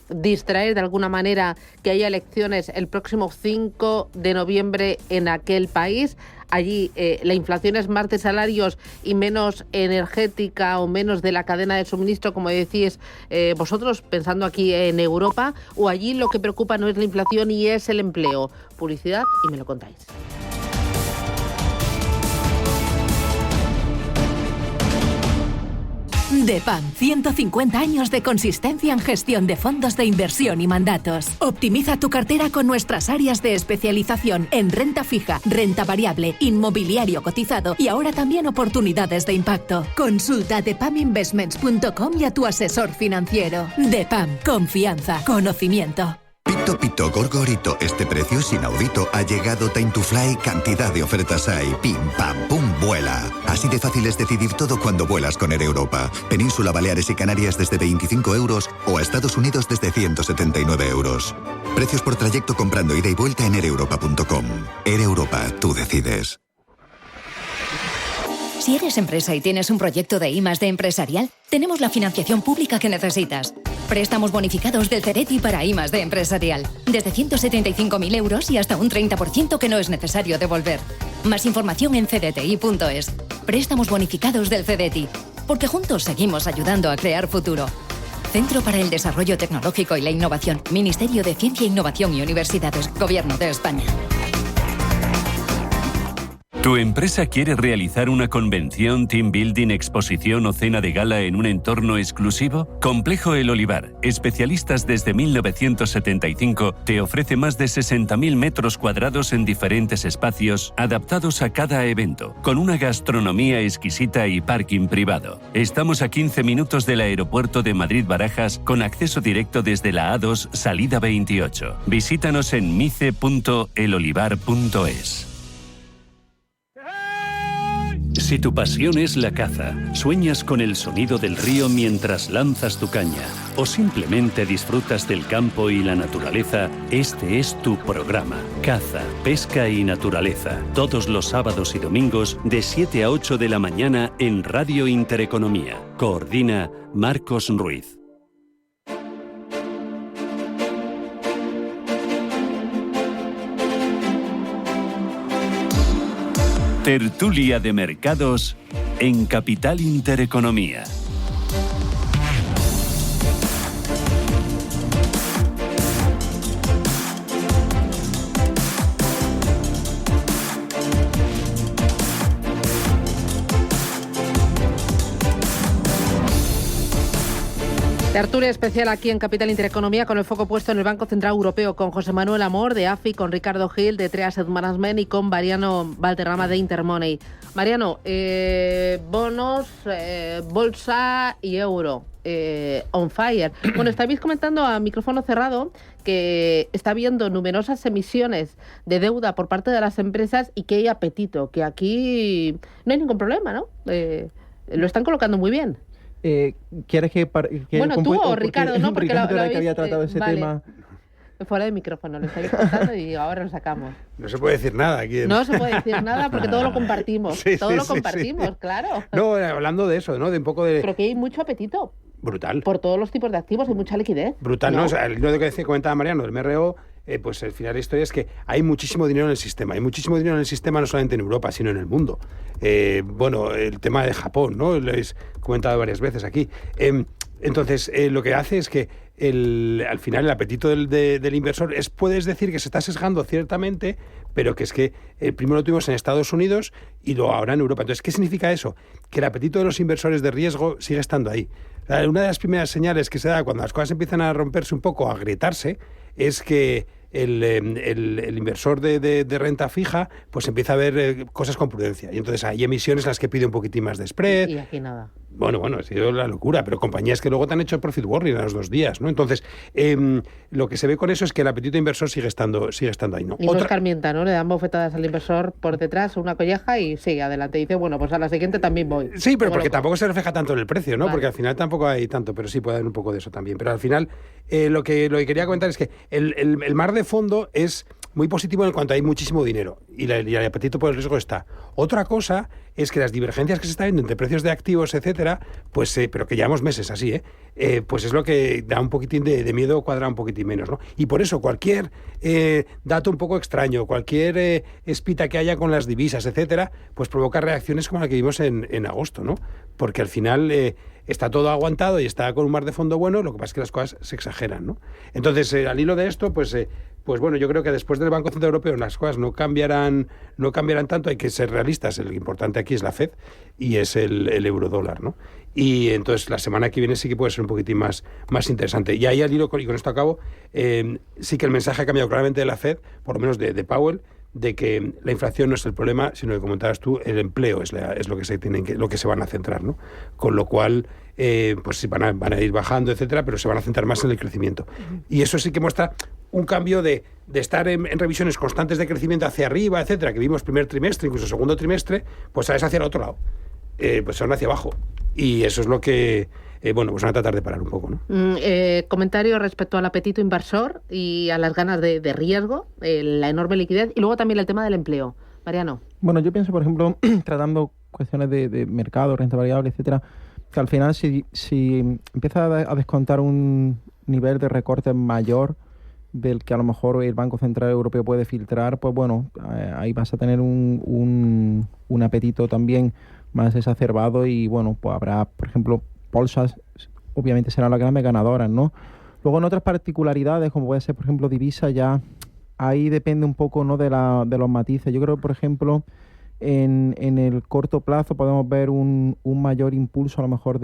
distraer de alguna manera que haya elecciones el próximo 5 de noviembre en aquel país? Allí la inflación es más de salarios y menos energética o menos de la cadena de suministro, como decís vosotros, pensando aquí en Europa, o allí lo que preocupa no es la inflación y es el empleo. Publicidad y me lo contáis. DEPAM, 150 años de consistencia en gestión de fondos de inversión y mandatos. Optimiza tu cartera con nuestras áreas de especialización en renta fija, renta variable, inmobiliario cotizado y ahora también oportunidades de impacto. Consulta depaminvestments.com y a tu asesor financiero. DEPAM, confianza, conocimiento. Pito Pito Gorgorito, este precio es inaudito. Ha llegado Time to Fly, cantidad de ofertas hay. Pim pam pum, vuela. Así de fácil es decidir todo cuando vuelas con Air Europa. Península, Baleares y Canarias desde 25 euros o a Estados Unidos desde 179 euros. Precios por trayecto comprando ida y vuelta en aereuropa.com. Air Europa, tú decides. Si eres empresa y tienes un proyecto de I+D empresarial, tenemos la financiación pública que necesitas. Préstamos bonificados del CEDETI para I+D empresarial. Desde 175.000 euros y hasta un 30% que no es necesario devolver. Más información en cdti.es. Préstamos bonificados del CEDETI. Porque juntos seguimos ayudando a crear futuro. Centro para el Desarrollo Tecnológico y la Innovación. Ministerio de Ciencia, Innovación y Universidades. Gobierno de España. ¿Tu empresa quiere realizar una convención, team building, exposición o cena de gala en un entorno exclusivo? Complejo El Olivar, especialistas desde 1975, te ofrece más de 60.000 metros cuadrados en diferentes espacios, adaptados a cada evento, con una gastronomía exquisita y parking privado. Estamos a 15 minutos del aeropuerto de Madrid-Barajas, con acceso directo desde la A2, salida 28. Visítanos en mice.elolivar.es. Si tu pasión es la caza, sueñas con el sonido del río mientras lanzas tu caña, o simplemente disfrutas del campo y la naturaleza, este es tu programa. Caza, pesca y naturaleza. Todos los sábados y domingos de 7 a 8 de la mañana en Radio Intereconomía. Coordina Marcos Ruiz. Tertulia de mercados en Capital Intereconomía. Tertulia especial aquí en Capital Intereconomía con el foco puesto en el Banco Central Europeo con José Manuel Amor de AFI, con Ricardo Gil de Trea Asset Management y con Mariano Valderrama de Intermoney. Mariano, bonos, bolsa y euro. On fire. Bueno, estáis comentando a micrófono cerrado que está habiendo numerosas emisiones de deuda por parte de las empresas y que hay apetito, que aquí no hay ningún problema, ¿no? Lo están colocando muy bien. ¿Quieres que bueno, tú o Ricardo, ¿no? Porque Ricardo era que había tratado ese tema. Fuera de micrófono, lo estáis contando y ahora lo sacamos. No se puede decir nada aquí. No se puede decir nada porque todo lo compartimos. Sí, todo sí, lo sí, compartimos, sí. claro. No, hablando de eso, ¿no? De un poco de... Pero que hay mucho apetito. Brutal. Por todos los tipos de activos hay mucha liquidez. Brutal, ¿no? O sea, lo que comentaba Mariano del MRO, pues al final de la historia es que hay muchísimo dinero en el sistema. Hay muchísimo dinero en el sistema no solamente en Europa, sino en el mundo. Bueno, el tema de Japón, ¿no? Lo he comentado varias veces aquí. Entonces, lo que hace es que al final el apetito del inversor puedes decir que se está sesgando ciertamente, pero que es que primero lo tuvimos en Estados Unidos y luego ahora en Europa. Entonces, ¿qué significa eso? Que el apetito de los inversores de riesgo sigue estando ahí. Una de las primeras señales que se da cuando las cosas empiezan a romperse un poco, a agrietarse, es que el inversor de renta fija pues empieza a ver cosas con prudencia. Y entonces hay emisiones en las que pide un poquitín más de spread. Y aquí nada. Bueno, ha sido la locura, pero compañías que luego te han hecho profit warning a los 2 días, ¿no? Entonces, lo que se ve con eso es que el apetito inversor sigue estando ahí, ¿no? Y no escarmienta, ¿no? Le dan bofetadas al inversor por detrás, una colleja y sigue adelante. Dice, bueno, pues a la siguiente también voy. Sí, pero porque tampoco se refleja tanto en el precio, ¿no? Vale. Porque al final tampoco hay tanto, pero sí puede haber un poco de eso también. Pero al final, lo que quería comentar es que el mar de fondo es muy positivo en cuanto hay muchísimo dinero y el apetito por el riesgo está. Otra cosa es que las divergencias que se están viendo entre precios de activos, etcétera, pues pero que llevamos meses así, pues es lo que da un poquitín de miedo cuadrar un poquitín menos, ¿no? Y por eso cualquier dato un poco extraño, cualquier espita que haya con las divisas, etcétera, pues provoca reacciones como la que vimos en agosto, ¿no? Porque al final está todo aguantado y está con un mar de fondo bueno, lo que pasa es que las cosas se exageran, ¿no? Entonces, al hilo de esto, pues bueno, yo creo que después del Banco Central Europeo las cosas no cambiarán tanto, hay que ser realistas, lo importante aquí es la FED y es el eurodólar, ¿no? Y entonces la semana que viene sí que puede ser un poquitín más interesante. Y ahí al hilo, y con esto acabo, sí que el mensaje ha cambiado claramente de la FED, por lo menos de Powell, de que la inflación no es el problema, sino que comentabas tú, el empleo es lo que se van a centrar, ¿no? Con lo cual, pues sí, van a ir bajando, etcétera, pero se van a centrar más en el crecimiento. Y eso sí que muestra un cambio de estar en revisiones constantes de crecimiento hacia arriba, etcétera, que vimos primer trimestre, incluso segundo trimestre, pues ahora es hacia el otro lado, pues son hacia abajo. Y eso es lo que, pues van a tratar de parar un poco, ¿no? Comentario respecto al apetito inversor y a las ganas de riesgo, la enorme liquidez y luego también el tema del empleo. Mariano. Bueno, yo pienso, por ejemplo, tratando cuestiones de mercado, renta variable, etcétera, que al final si empieza a descontar un nivel de recorte mayor del que a lo mejor el Banco Central Europeo puede filtrar, pues bueno, ahí vas a tener un apetito también más exacerbado y bueno, pues habrá, por ejemplo, bolsas, obviamente serán las grandes ganadoras, ¿no? Luego en otras particularidades, como puede ser, por ejemplo, divisa, ya ahí depende un poco, ¿no?, de los matices. Yo creo, por ejemplo, en el corto plazo podemos ver un mayor impulso a lo mejor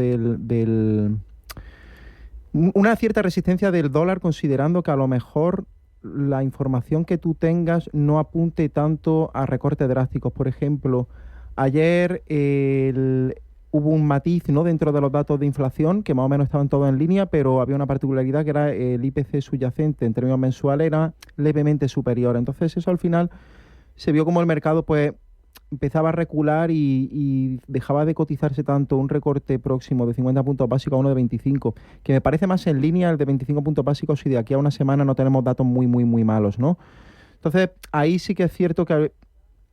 una cierta resistencia del dólar, considerando que a lo mejor la información que tú tengas no apunte tanto a recortes drásticos. Por ejemplo, ayer hubo un matiz, ¿no?, dentro de los datos de inflación, que más o menos estaban todos en línea, pero había una particularidad que era el IPC subyacente en términos mensuales era levemente superior. Entonces eso al final se vio como el mercado pues empezaba a recular y dejaba de cotizarse tanto un recorte próximo de 50 puntos básicos a uno de 25, que me parece más en línea el de 25 puntos básicos si de aquí a una semana no tenemos datos muy, muy, muy malos, ¿no? Entonces ahí sí que es cierto que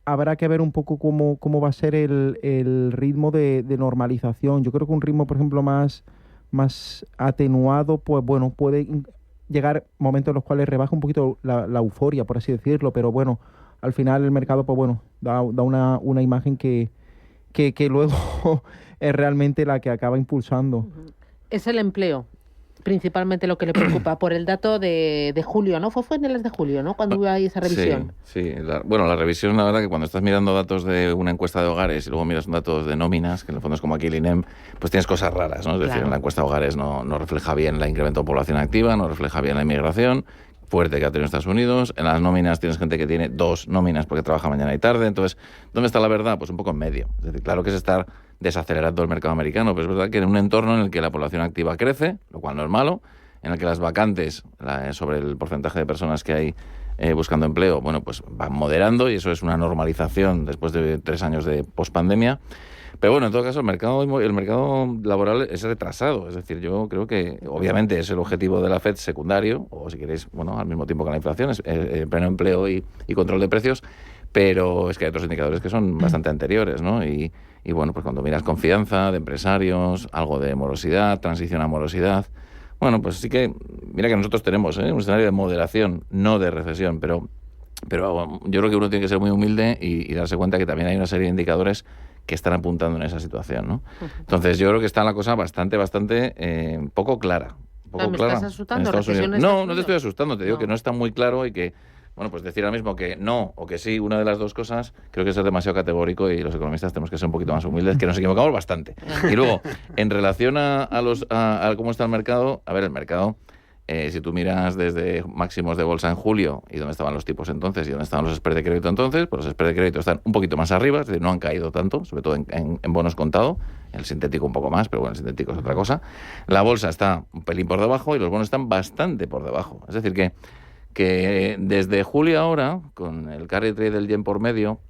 habrá que ver un poco cómo va a ser el ritmo de normalización. Yo creo que un ritmo, por ejemplo, más atenuado, pues bueno, puede llegar momentos en los cuales rebaja un poquito la euforia, por así decirlo, pero bueno, al final el mercado, pues bueno, da una imagen que luego es realmente la que acaba impulsando. Es el empleo, principalmente lo que le preocupa, por el dato de julio, ¿no? Fue en el mes de julio, ¿no?, cuando hubo ahí esa revisión. Sí. La revisión, la verdad, que cuando estás mirando datos de una encuesta de hogares y luego miras datos de nóminas, que en el fondo es como aquí el INEM, pues tienes cosas raras, ¿no? Es decir, en la encuesta de hogares no refleja bien el incremento de población activa, no refleja bien la inmigración fuerte que ha tenido Estados Unidos. En las nóminas tienes gente que tiene 2 nóminas porque trabaja mañana y tarde. Entonces, ¿dónde está la verdad? Pues un poco en medio. Es decir, claro que es estar desacelerando el mercado americano, pero es verdad que en un entorno en el que la población activa crece, lo cual no es malo, en el que las vacantes sobre el porcentaje de personas que hay buscando empleo, bueno, pues van moderando y eso es una normalización después de 3 años de pospandemia. Pero bueno, en todo caso, el mercado laboral es retrasado. Es decir, yo creo que obviamente es el objetivo de la FED secundario, o si queréis, bueno, al mismo tiempo que la inflación, es pleno empleo y control de precios, pero es que hay otros indicadores que son bastante anteriores, ¿no? Y bueno, pues cuando miras confianza de empresarios, algo de morosidad, transición a morosidad, bueno, pues sí que, mira que nosotros tenemos un escenario de moderación, no de recesión, pero yo creo que uno tiene que ser muy humilde y darse cuenta que también hay una serie de indicadores que están apuntando en esa situación, ¿no? Entonces yo creo que está la cosa bastante poco clara. ¿Me estás asustando? No te estoy asustando, te digo que no está muy claro y que, bueno, pues decir ahora mismo que no o que sí, una de las dos cosas, creo que es demasiado categórico y los economistas tenemos que ser un poquito más humildes, que nos equivocamos bastante. Y luego, en relación a cómo está el mercado, a ver, el mercado, si tú miras desde máximos de bolsa en julio y dónde estaban los tipos entonces y dónde estaban los spreads de crédito entonces, pues los spreads de crédito están un poquito más arriba, es decir, no han caído tanto, sobre todo en bonos contado, el sintético un poco más, pero bueno, el sintético es otra cosa. La bolsa está un pelín por debajo y los bonos están bastante por debajo. Es decir, que desde julio ahora, con el carry trade del yen por medio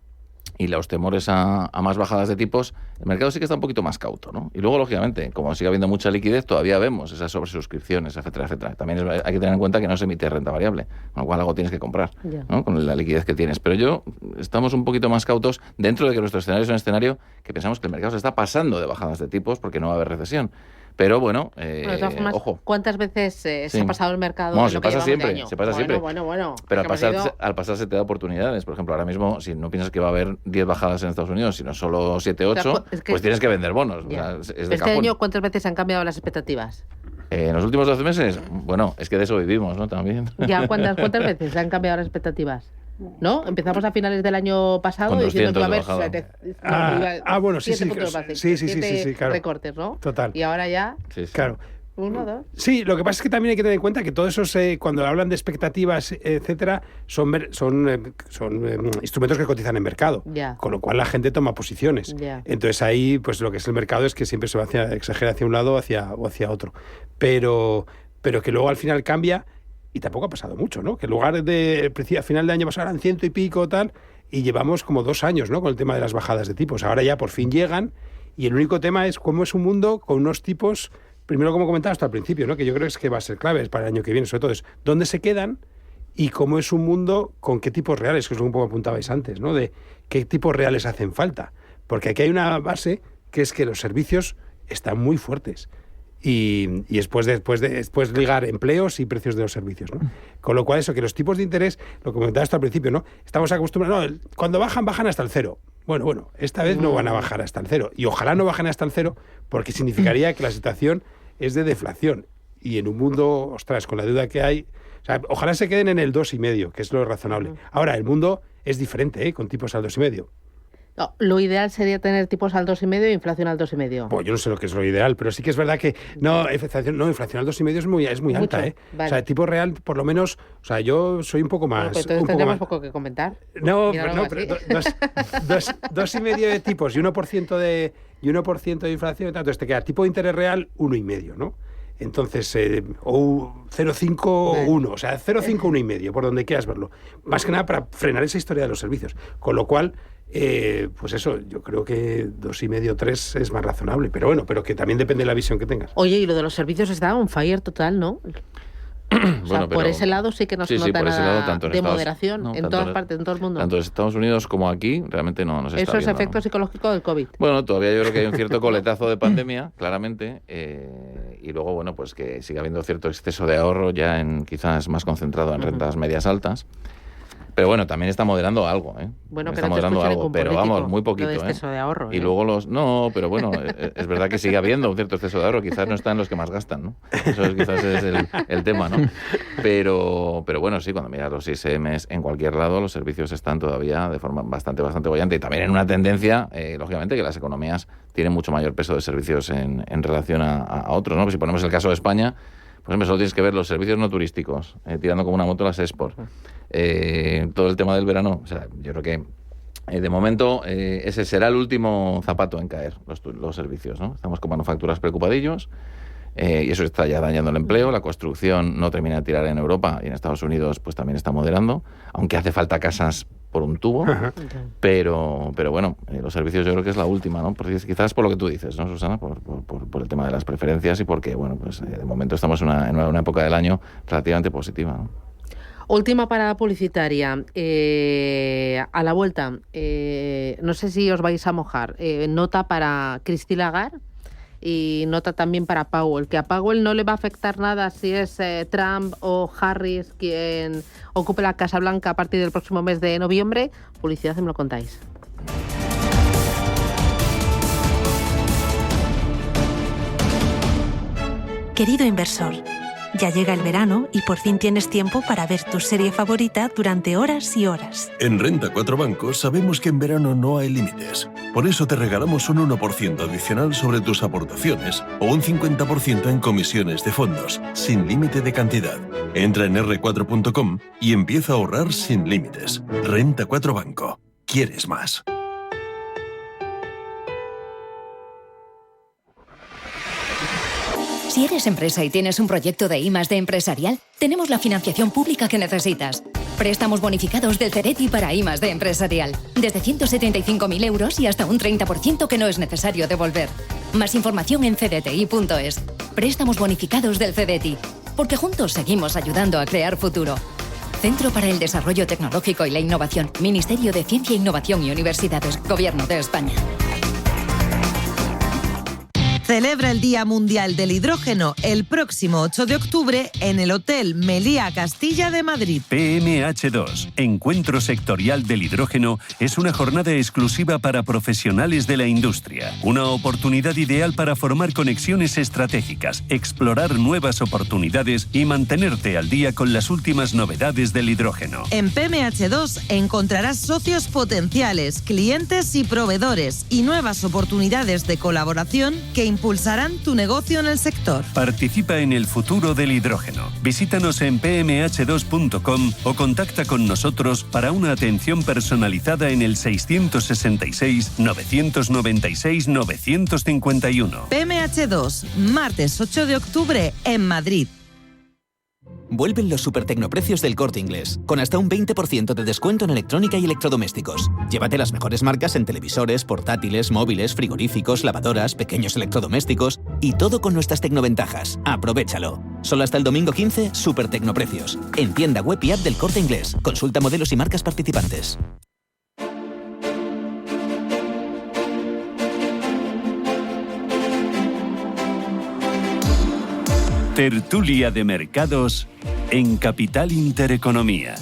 y los temores a más bajadas de tipos, el mercado sí que está un poquito más cauto, ¿no? Y luego, lógicamente, como sigue habiendo mucha liquidez, todavía vemos esas sobresuscripciones, etcétera, etcétera. También hay que tener en cuenta que no se emite renta variable, con lo cual algo tienes que comprar, ¿no? Con la liquidez que tienes. Pero estamos un poquito más cautos dentro de que nuestro escenario es un escenario que pensamos que el mercado se está pasando de bajadas de tipos porque no va a haber recesión. Pero bueno, de todas formas, ojo. ¿Cuántas veces se ha pasado el mercado? Bueno, se pasa siempre. Bueno. Pero al pasar se te da oportunidades. Por ejemplo, ahora mismo, si no piensas que va a haber 10 bajadas en Estados Unidos, sino solo 7, 8, pues tienes que vender bonos. O sea, es de este año, ¿cuántas veces han cambiado las expectativas? En los últimos 12 meses, bueno, es que de eso vivimos, ¿no? También. Ya, ¿cuántas veces han cambiado las expectativas? ¿No? Empezamos a finales del año pasado diciendo que iba a haber bueno, sí, claro. Recortes, ¿no? Total. Y ahora ya... Sí. Claro. 1, 2. Sí, lo que pasa es que también hay que tener en cuenta que todos esos, cuando hablan de expectativas, etcétera, son instrumentos que cotizan en mercado, con lo cual la gente toma posiciones. Entonces ahí, pues lo que es el mercado es que siempre se va exagera hacia un lado o hacia otro. Pero que luego al final cambia, y tampoco ha pasado mucho, ¿no? Que en lugar de a final de año pasado eran 100 y pico tal, y llevamos como 2 años, ¿no? Con el tema de las bajadas de tipos. Ahora ya por fin llegan, y el único tema es cómo es un mundo con unos tipos. Primero, como comentaba hasta al principio, ¿no? Que yo creo que va a ser clave para el año que viene, sobre todo es dónde se quedan y cómo es un mundo con qué tipos reales, que es lo que un poco apuntabais antes, ¿no? De qué tipos reales hacen falta. Porque aquí hay una base que es que los servicios están muy fuertes y después ligar empleos y precios de los servicios, ¿no? Con lo cual eso, que los tipos de interés, lo que comentaba hasta al principio, ¿no? Estamos acostumbrados, cuando bajan hasta el 0. Bueno, esta vez no van a bajar hasta el 0 y ojalá no bajen hasta el 0 porque significaría que la situación es de deflación y en un mundo, ostras, con la deuda que hay, o sea, ojalá se queden en el 2,5, que es lo razonable. Ahora, el mundo es diferente, con tipos al 2,5. No, lo ideal sería tener tipos al 2,5 e inflación al 2,5. Pues yo no sé lo que es lo ideal, pero sí que es verdad que inflación al 2,5 es muy alta, ¿eh? Vale. O sea, tipo real, por lo menos, o sea, yo soy un poco más. Pues entonces tendríamos poco que comentar. No, pero 2,5 de tipos y 1% de inflación, entonces te queda tipo de interés real 1,5, ¿no? Entonces, o 0,5 o 1, o sea, 0,5 o 1,5, por donde quieras verlo. Más que nada para frenar esa historia de los servicios. Con lo cual, pues eso, yo creo que 2,5, 3 es más razonable. Pero bueno, pero que también depende de la visión que tengas. Oye, y lo de los servicios está on fire total, ¿no? O sea, por ese lado sí que no se nota nada de moderación en todas partes, en todo el mundo. Tanto en Estados Unidos como aquí, realmente no se está viendo. Eso es efecto psicológico del COVID. Bueno, todavía yo creo que hay un cierto coletazo de pandemia, claramente, y luego, bueno, pues que sigue habiendo cierto exceso de ahorro ya quizás más concentrado en rentas medias altas. Pero bueno, también está moderando algo, ¿eh? Bueno, está moderando algo, pero vamos, muy poquito, de exceso de ahorro, Y luego no, pero bueno, es verdad que sigue habiendo un cierto exceso de ahorro, quizás no están los que más gastan, ¿no? Eso quizás es el tema, ¿no? Pero bueno, sí, cuando miras los ISMs en cualquier lado, los servicios están todavía de forma bastante bollante y también en una tendencia, lógicamente, que las economías tienen mucho mayor peso de servicios en relación a otros, ¿no? Pues si ponemos el caso de España, por ejemplo, solo tienes que ver los servicios no turísticos, tirando como una moto las export. Todo el tema del verano, o sea, yo creo que de momento ese será el último zapato en caer, los servicios, ¿no? Estamos con manufacturas preocupadillos y eso está ya dañando el empleo. La construcción no termina de tirar en Europa y en Estados Unidos pues también está moderando, aunque hace falta casas por un tubo, pero bueno, los servicios yo creo que es la última, ¿no? Porque quizás por lo que tú dices, ¿no, Susana? Por el tema de las preferencias y porque, bueno, pues de momento estamos en una época del año relativamente positiva, ¿no? Última parada publicitaria. A la vuelta, no sé si os vais a mojar. Nota para Christine Lagarde y nota también para Powell, que a Powell no le va a afectar nada si es Trump o Harris quien ocupe la Casa Blanca a partir del próximo mes de noviembre. Publicidad, me lo contáis. Querido inversor, ya llega el verano y por fin tienes tiempo para ver tu serie favorita durante horas y horas. En Renta 4 Banco sabemos que en verano no hay límites. Por eso te regalamos un 1% adicional sobre tus aportaciones o un 50% en comisiones de fondos, sin límite de cantidad. Entra en r4.com y empieza a ahorrar sin límites. Renta 4 Banco. ¿Quieres más? Si eres empresa y tienes un proyecto de I+D empresarial, tenemos la financiación pública que necesitas. Préstamos bonificados del Cereti para I+D empresarial. Desde 175.000 euros y hasta un 30% que no es necesario devolver. Más información en cdti.es. Préstamos bonificados del Cereti. Porque juntos seguimos ayudando a crear futuro. Centro para el Desarrollo Tecnológico y la Innovación. Ministerio de Ciencia, Innovación y Universidades. Gobierno de España. Celebra el Día Mundial del Hidrógeno el próximo 8 de octubre en el Hotel Meliá Castilla de Madrid. PMH2, Encuentro Sectorial del Hidrógeno, es una jornada exclusiva para profesionales de la industria. Una oportunidad ideal para formar conexiones estratégicas, explorar nuevas oportunidades y mantenerte al día con las últimas novedades del hidrógeno. En PMH2 encontrarás socios potenciales, clientes y proveedores y nuevas oportunidades de colaboración que impulsarán tu negocio en el sector. Participa en el futuro del hidrógeno. Visítanos en pmh2.com o contacta con nosotros para una atención personalizada en el 666-996-951. PMH2, martes 8 de octubre en Madrid. Vuelven los supertecnoprecios del Corte Inglés, con hasta un 20% de descuento en electrónica y electrodomésticos. Llévate las mejores marcas en televisores, portátiles, móviles, frigoríficos, lavadoras, pequeños electrodomésticos y todo con nuestras tecnoventajas. Aprovéchalo. Solo hasta el domingo 15, supertecnoprecios. En tienda web y app del Corte Inglés. Consulta modelos y marcas participantes. Tertulia de mercados en Capital Intereconomía.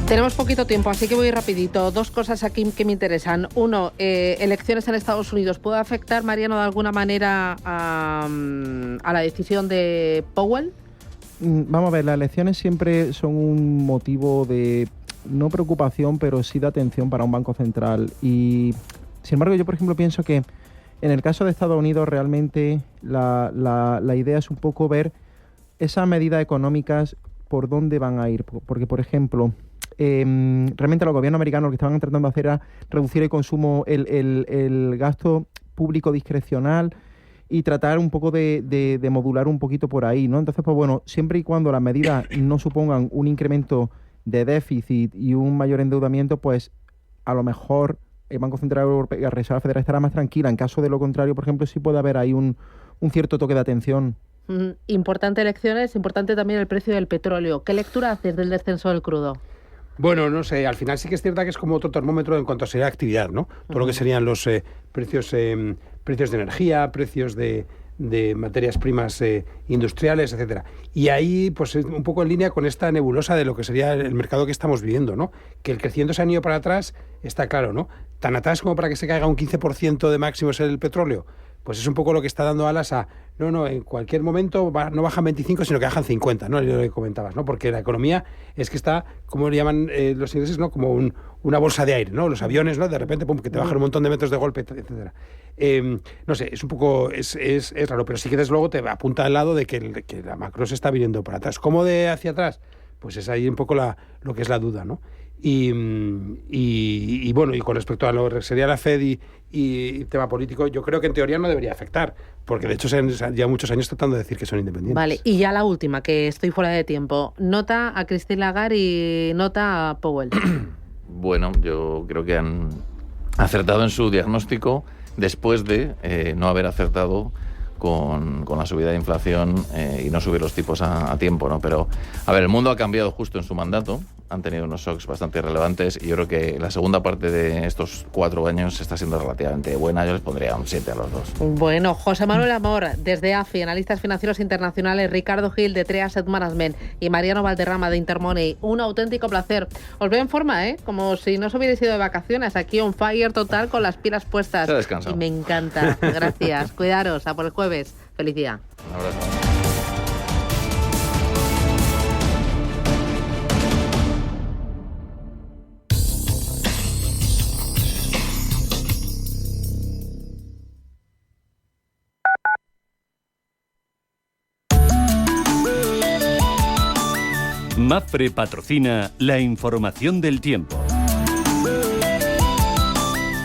Tenemos poquito tiempo, así que voy rapidito. Dos cosas aquí que me interesan. Uno, elecciones en Estados Unidos. ¿Puede afectar, Mariano, de alguna manera a la decisión de Powell? Vamos a ver, las elecciones siempre son un motivo de, no preocupación, pero sí de atención para un banco central. Y, sin embargo, yo, por ejemplo, pienso que en el caso de Estados Unidos realmente la idea es un poco ver esas medidas económicas por dónde van a ir. Porque, por ejemplo, realmente los gobiernos americanos lo que estaban tratando de hacer era reducir el consumo, el gasto público discrecional y tratar un poco de modular un poquito por ahí, ¿no? Entonces, pues bueno, siempre y cuando las medidas no supongan un incremento de déficit y un mayor endeudamiento, pues a lo mejor el Banco Central Europeo y la Reserva Federal estará más tranquila. En caso de lo contrario, por ejemplo, sí puede haber ahí un cierto toque de atención. Importante elecciones, importante también el precio del petróleo. ¿Qué lectura haces del descenso del crudo? Bueno, no sé, al final sí que es cierto que es como otro termómetro en cuanto a sería actividad, ¿no? Todo lo que serían los precios de energía, precios de materias primas industriales, etcétera. Y ahí, pues un poco en línea con esta nebulosa de lo que sería el mercado que estamos viviendo, ¿no? Que el crecimiento se ha ido para atrás, está claro, ¿no? Tan atrás como para que se caiga un 15% de máximos el petróleo. Pues es un poco lo que está dando alas a, en cualquier momento no bajan 25, sino que bajan 50, ¿no? Lo que comentabas, ¿no? Porque la economía es que está, como le llaman los ingleses, ¿no? Como una bolsa de aire, ¿no? Los aviones, ¿no? De repente, pum, que te bajan un montón de metros de golpe, etcétera. No sé, es un poco, es raro, pero sí que desde luego te apunta al lado de que la macro se está viniendo para atrás. ¿Cómo de hacia atrás? Pues es ahí un poco lo que es la duda, ¿no? Y bueno, y con respecto a lo que sería la Fed y tema político, yo creo que en teoría no debería afectar, porque de hecho se han ya muchos años tratando de decir que son independientes. Vale, y ya la última, que estoy fuera de tiempo. Nota a Christine Lagarde y nota a Powell. Bueno, yo creo que han acertado en su diagnóstico después de no haber acertado con la subida de inflación y no subir los tipos a tiempo, ¿no? Pero, a ver, el mundo ha cambiado justo en su mandato, han tenido unos shocks bastante relevantes y yo creo que la segunda parte de estos 4 años está siendo relativamente buena. Yo les pondría un 7 a los dos. Bueno, José Manuel Amor, desde AFI, analistas financieros internacionales, Ricardo Gil, de Trea Asset Management, y Mariano Valderrama, de Intermoney. Un auténtico placer. Os veo en forma, como si no os hubierais ido de vacaciones. Aquí on fire total, con las pilas puestas. Se ha descansado. Y me encanta. Gracias. Cuidaros. A por el jueves. Feliz día. Un abrazo. Mapfre patrocina la información del tiempo.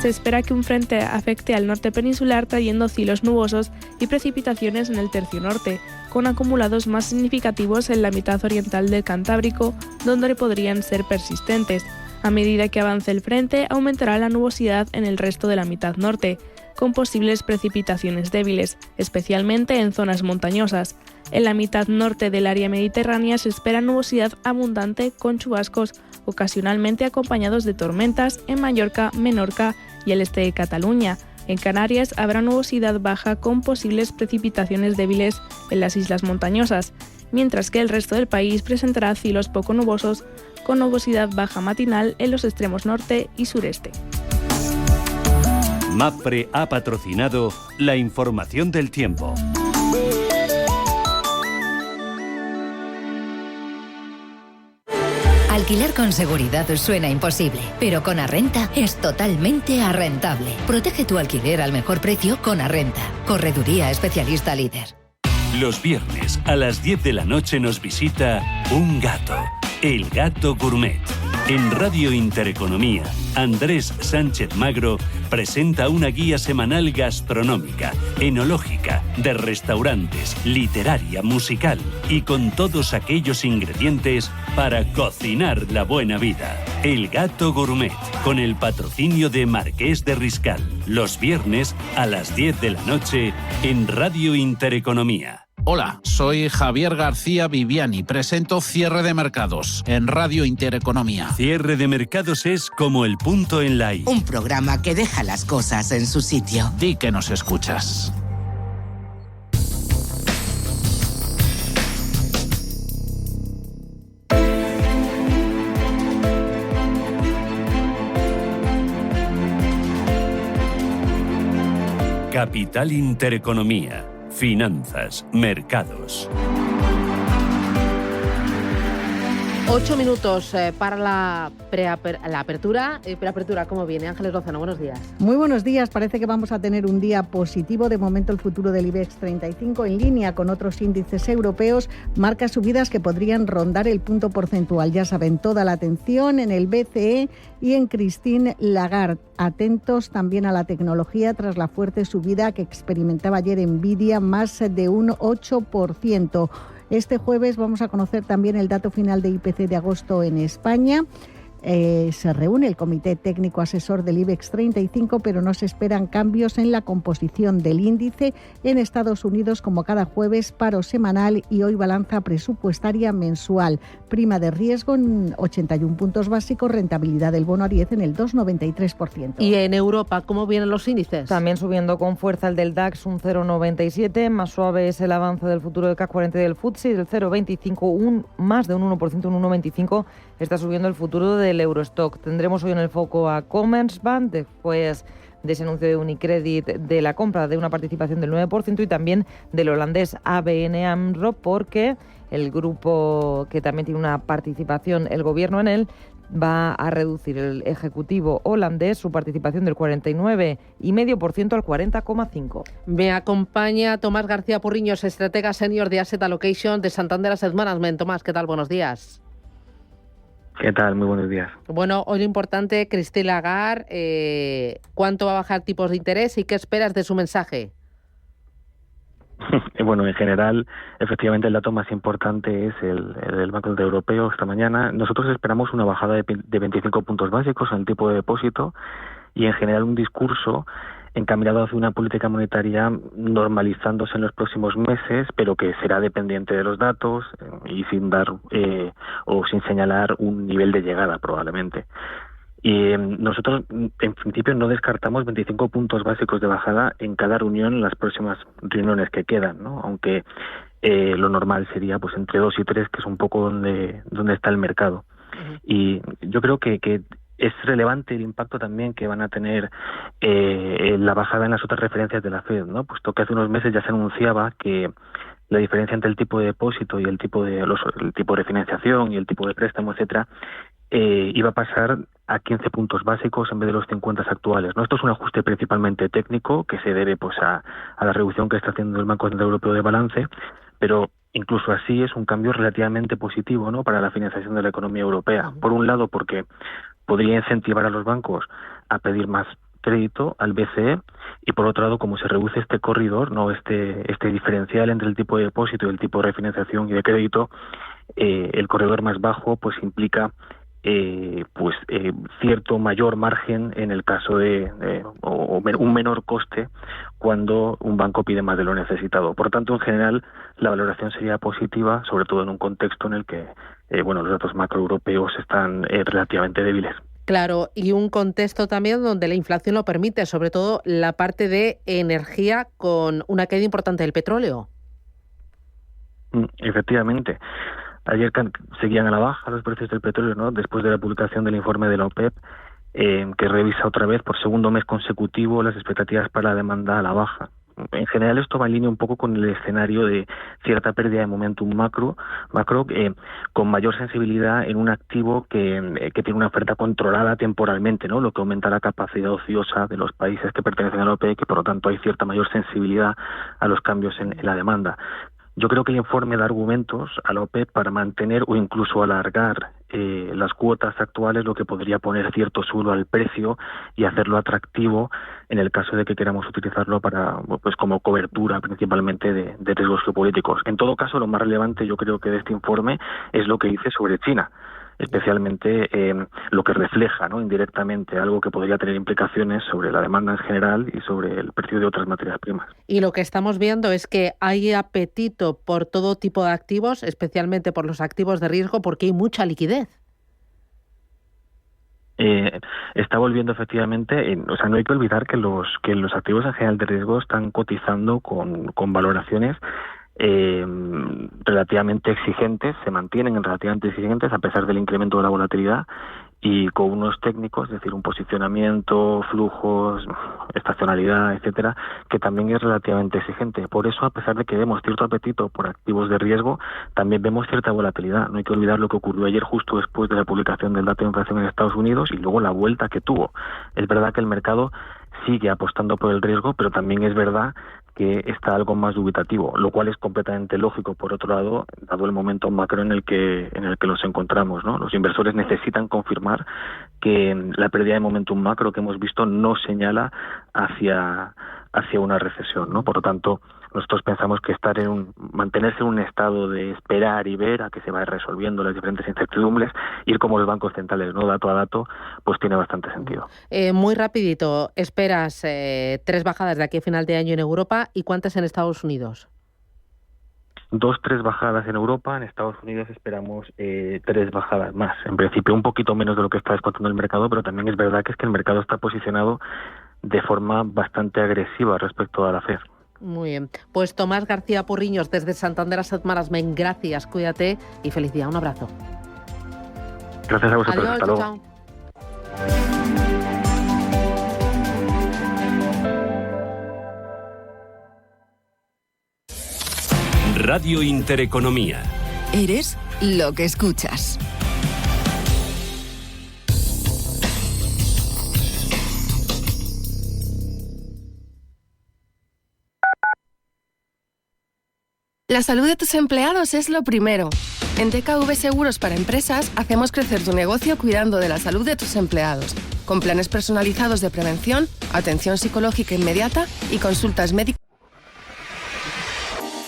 Se espera que un frente afecte al norte peninsular trayendo cielos nubosos y precipitaciones en el tercio norte, con acumulados más significativos en la mitad oriental del Cantábrico, donde podrían ser persistentes. A medida que avance el frente, aumentará la nubosidad en el resto de la mitad norte, con posibles precipitaciones débiles, especialmente en zonas montañosas. En la mitad norte del área mediterránea se espera nubosidad abundante con chubascos, ocasionalmente acompañados de tormentas en Mallorca, Menorca y el este de Cataluña. En Canarias habrá nubosidad baja con posibles precipitaciones débiles en las islas montañosas, mientras que el resto del país presentará cielos poco nubosos con nubosidad baja matinal en los extremos norte y sureste. Mapfre ha patrocinado la información del tiempo. Alquilar con seguridad suena imposible, pero con Arrenta es totalmente arrentable. Protege tu alquiler al mejor precio con Arrenta. Correduría especialista líder. Los viernes a las 10 de la noche nos visita un gato, el Gato Gourmet. En Radio Intereconomía, Andrés Sánchez Magro presenta una guía semanal gastronómica, enológica, de restaurantes, literaria, musical y con todos aquellos ingredientes para cocinar la buena vida. El Gato Gourmet, con el patrocinio de Marqués de Riscal. Los viernes a las 10 de la noche en Radio Intereconomía. Hola, soy Javier García Viviani. Presento Cierre de Mercados en Radio Intereconomía. Cierre de Mercados es como el punto en la I. Un programa que deja las cosas en su sitio. Di que nos escuchas. Capital Intereconomía. Finanzas, mercados. 8 minutos para la apertura. Preapertura, ¿cómo viene? Ángeles Lozano, buenos días. Muy buenos días. Parece que vamos a tener un día positivo. De momento, el futuro del IBEX 35, en línea con otros índices europeos, marca subidas que podrían rondar el punto porcentual. Ya saben, toda la atención en el BCE y en Christine Lagarde. Atentos también a la tecnología tras la fuerte subida que experimentaba ayer Nvidia, más de un 8%. Este jueves vamos a conocer también el dato final de IPC de agosto en España. Se reúne el Comité Técnico Asesor del IBEX 35, pero no se esperan cambios en la composición del índice. En Estados Unidos, como cada jueves, paro semanal y hoy balanza presupuestaria mensual. Prima de riesgo en 81 puntos básicos, rentabilidad del bono a 10 en el 2,93%. ¿Y en Europa cómo vienen los índices? También subiendo con fuerza el del DAX, un 0,97. Más suave es el avance del futuro del CAC 40 y del FTSE, del 0,25, más de un 1%, un 1,25. Está subiendo el futuro del Eurostock. Tendremos hoy en el foco a Commerzbank, después de ese anuncio de Unicredit de la compra de una participación del 9% y también del holandés ABN AMRO, porque el grupo que también tiene una participación, el gobierno en él, va a reducir el ejecutivo holandés su participación del 49,5% al 40,5%. Me acompaña Tomás García Porriños, estratega senior de Asset Allocation de Santander Asset Management. Tomás, ¿qué tal? Buenos días. ¿Qué tal? Muy buenos días. Bueno, hoy lo importante, Christine Lagarde, ¿cuánto va a bajar tipos de interés y qué esperas de su mensaje? Bueno, en general, efectivamente, el dato más importante es el Banco Central Europeo esta mañana. Nosotros esperamos una bajada de 25 puntos básicos en el tipo de depósito y, en general, un discurso encaminado hacia una política monetaria normalizándose en los próximos meses, pero que será dependiente de los datos y sin dar o sin señalar un nivel de llegada, probablemente. Y nosotros, en principio, no descartamos 25 puntos básicos de bajada en cada reunión en las próximas reuniones que quedan, ¿no? Aunque lo normal sería pues entre 2 y 3, que es un poco donde está el mercado. Y yo creo que es relevante el impacto también que van a tener la bajada en las otras referencias de la Fed, ¿no? Puesto que hace unos meses ya se anunciaba que la diferencia entre el tipo de depósito y el tipo de financiación y el tipo de préstamo, etcétera, iba a pasar a 15 puntos básicos en vez de los 50 actuales, ¿no? Esto es un ajuste principalmente técnico que se debe pues a la reducción que está haciendo el Banco Central Europeo de balance, pero incluso así es un cambio relativamente positivo, ¿no?, para la financiación de la economía europea. Por un lado, porque podría incentivar a los bancos a pedir más crédito al BCE, y por otro lado, como se reduce este corredor, no este diferencial entre el tipo de depósito y el tipo de refinanciación y de crédito, el corredor más bajo pues implica cierto mayor margen en el caso de un menor coste cuando un banco pide más de lo necesitado. Por tanto, en general, la valoración sería positiva, sobre todo en un contexto en el que los datos macroeuropeos están relativamente débiles. Claro, y un contexto también donde la inflación lo permite, sobre todo la parte de energía, con una caída importante del petróleo. Efectivamente. Ayer seguían a la baja los precios del petróleo, ¿no?, después de la publicación del informe de la OPEP, que revisa otra vez por segundo mes consecutivo las expectativas para la demanda a la baja. En general, esto va en línea un poco con el escenario de cierta pérdida de momentum macro con mayor sensibilidad en un activo que tiene una oferta controlada temporalmente, ¿no?, lo que aumenta la capacidad ociosa de los países que pertenecen a la OPEP, y por lo tanto hay cierta mayor sensibilidad a los cambios en la demanda. Yo creo que el informe da argumentos a la OPEP para mantener o incluso alargar las cuotas actuales, lo que podría poner cierto suelo al precio y hacerlo atractivo en el caso de que queramos utilizarlo para como cobertura principalmente de riesgos geopolíticos. En todo caso, lo más relevante yo creo que de este informe es lo que dice sobre China, especialmente lo que refleja, ¿no?, indirectamente algo que podría tener implicaciones sobre la demanda en general y sobre el precio de otras materias primas. Y lo que estamos viendo es que hay apetito por todo tipo de activos, especialmente por los activos de riesgo, porque hay mucha liquidez. Está volviendo efectivamente, no hay que olvidar que los activos en general de riesgo están cotizando con valoraciones relativamente exigentes, se mantienen relativamente exigentes a pesar del incremento de la volatilidad, y con unos técnicos, es decir, un posicionamiento, flujos, estacionalidad, etcétera, que también es relativamente exigente. Por eso, a pesar de que vemos cierto apetito por activos de riesgo, también vemos cierta volatilidad. No hay que olvidar lo que ocurrió ayer justo después de la publicación del dato de inflación en Estados Unidos y luego la vuelta que tuvo. Es verdad que el mercado sigue apostando por el riesgo, pero también es verdad que está algo más dubitativo, lo cual es completamente lógico, por otro lado, dado el momento macro en el que nos encontramos, ¿no? Los inversores necesitan confirmar que la pérdida de momentum macro que hemos visto no señala hacia una recesión, ¿no? Por lo tanto, nosotros pensamos que mantenerse en un estado de esperar y ver a que se va resolviendo las diferentes incertidumbres, ir como los bancos centrales, ¿no?, dato a dato, pues tiene bastante sentido. Muy rapidito, ¿esperas 3 bajadas de aquí a final de año en Europa y cuántas en Estados Unidos? 2-3 bajadas en Europa. En Estados Unidos esperamos 3 bajadas más. En principio un poquito menos de lo que está descontando el mercado, pero también es verdad que el mercado está posicionado de forma bastante agresiva respecto a la FED. Muy bien. Pues Tomás García Porriños, desde Santander Asset Management, gracias, cuídate y feliz día. Un abrazo. Gracias a vosotros. Adiós, hasta luego. chao. Radio Intereconomía. Eres lo que escuchas. La salud de tus empleados es lo primero. En DKV Seguros para Empresas hacemos crecer tu negocio cuidando de la salud de tus empleados, con planes personalizados de prevención, atención psicológica inmediata y consultas médicas.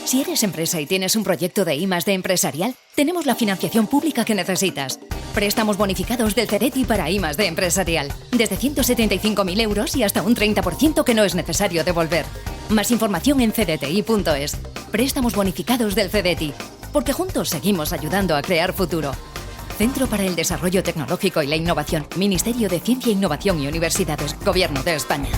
Si eres empresa y tienes un proyecto de I+D empresarial, tenemos la financiación pública que necesitas. Préstamos bonificados del CEDETI para I+D empresarial. Desde 175.000 euros y hasta un 30% que no es necesario devolver. Más información en cdti.es. Préstamos bonificados del CEDETI. Porque juntos seguimos ayudando a crear futuro. Centro para el Desarrollo Tecnológico y la Innovación. Ministerio de Ciencia, Innovación y Universidades. Gobierno de España.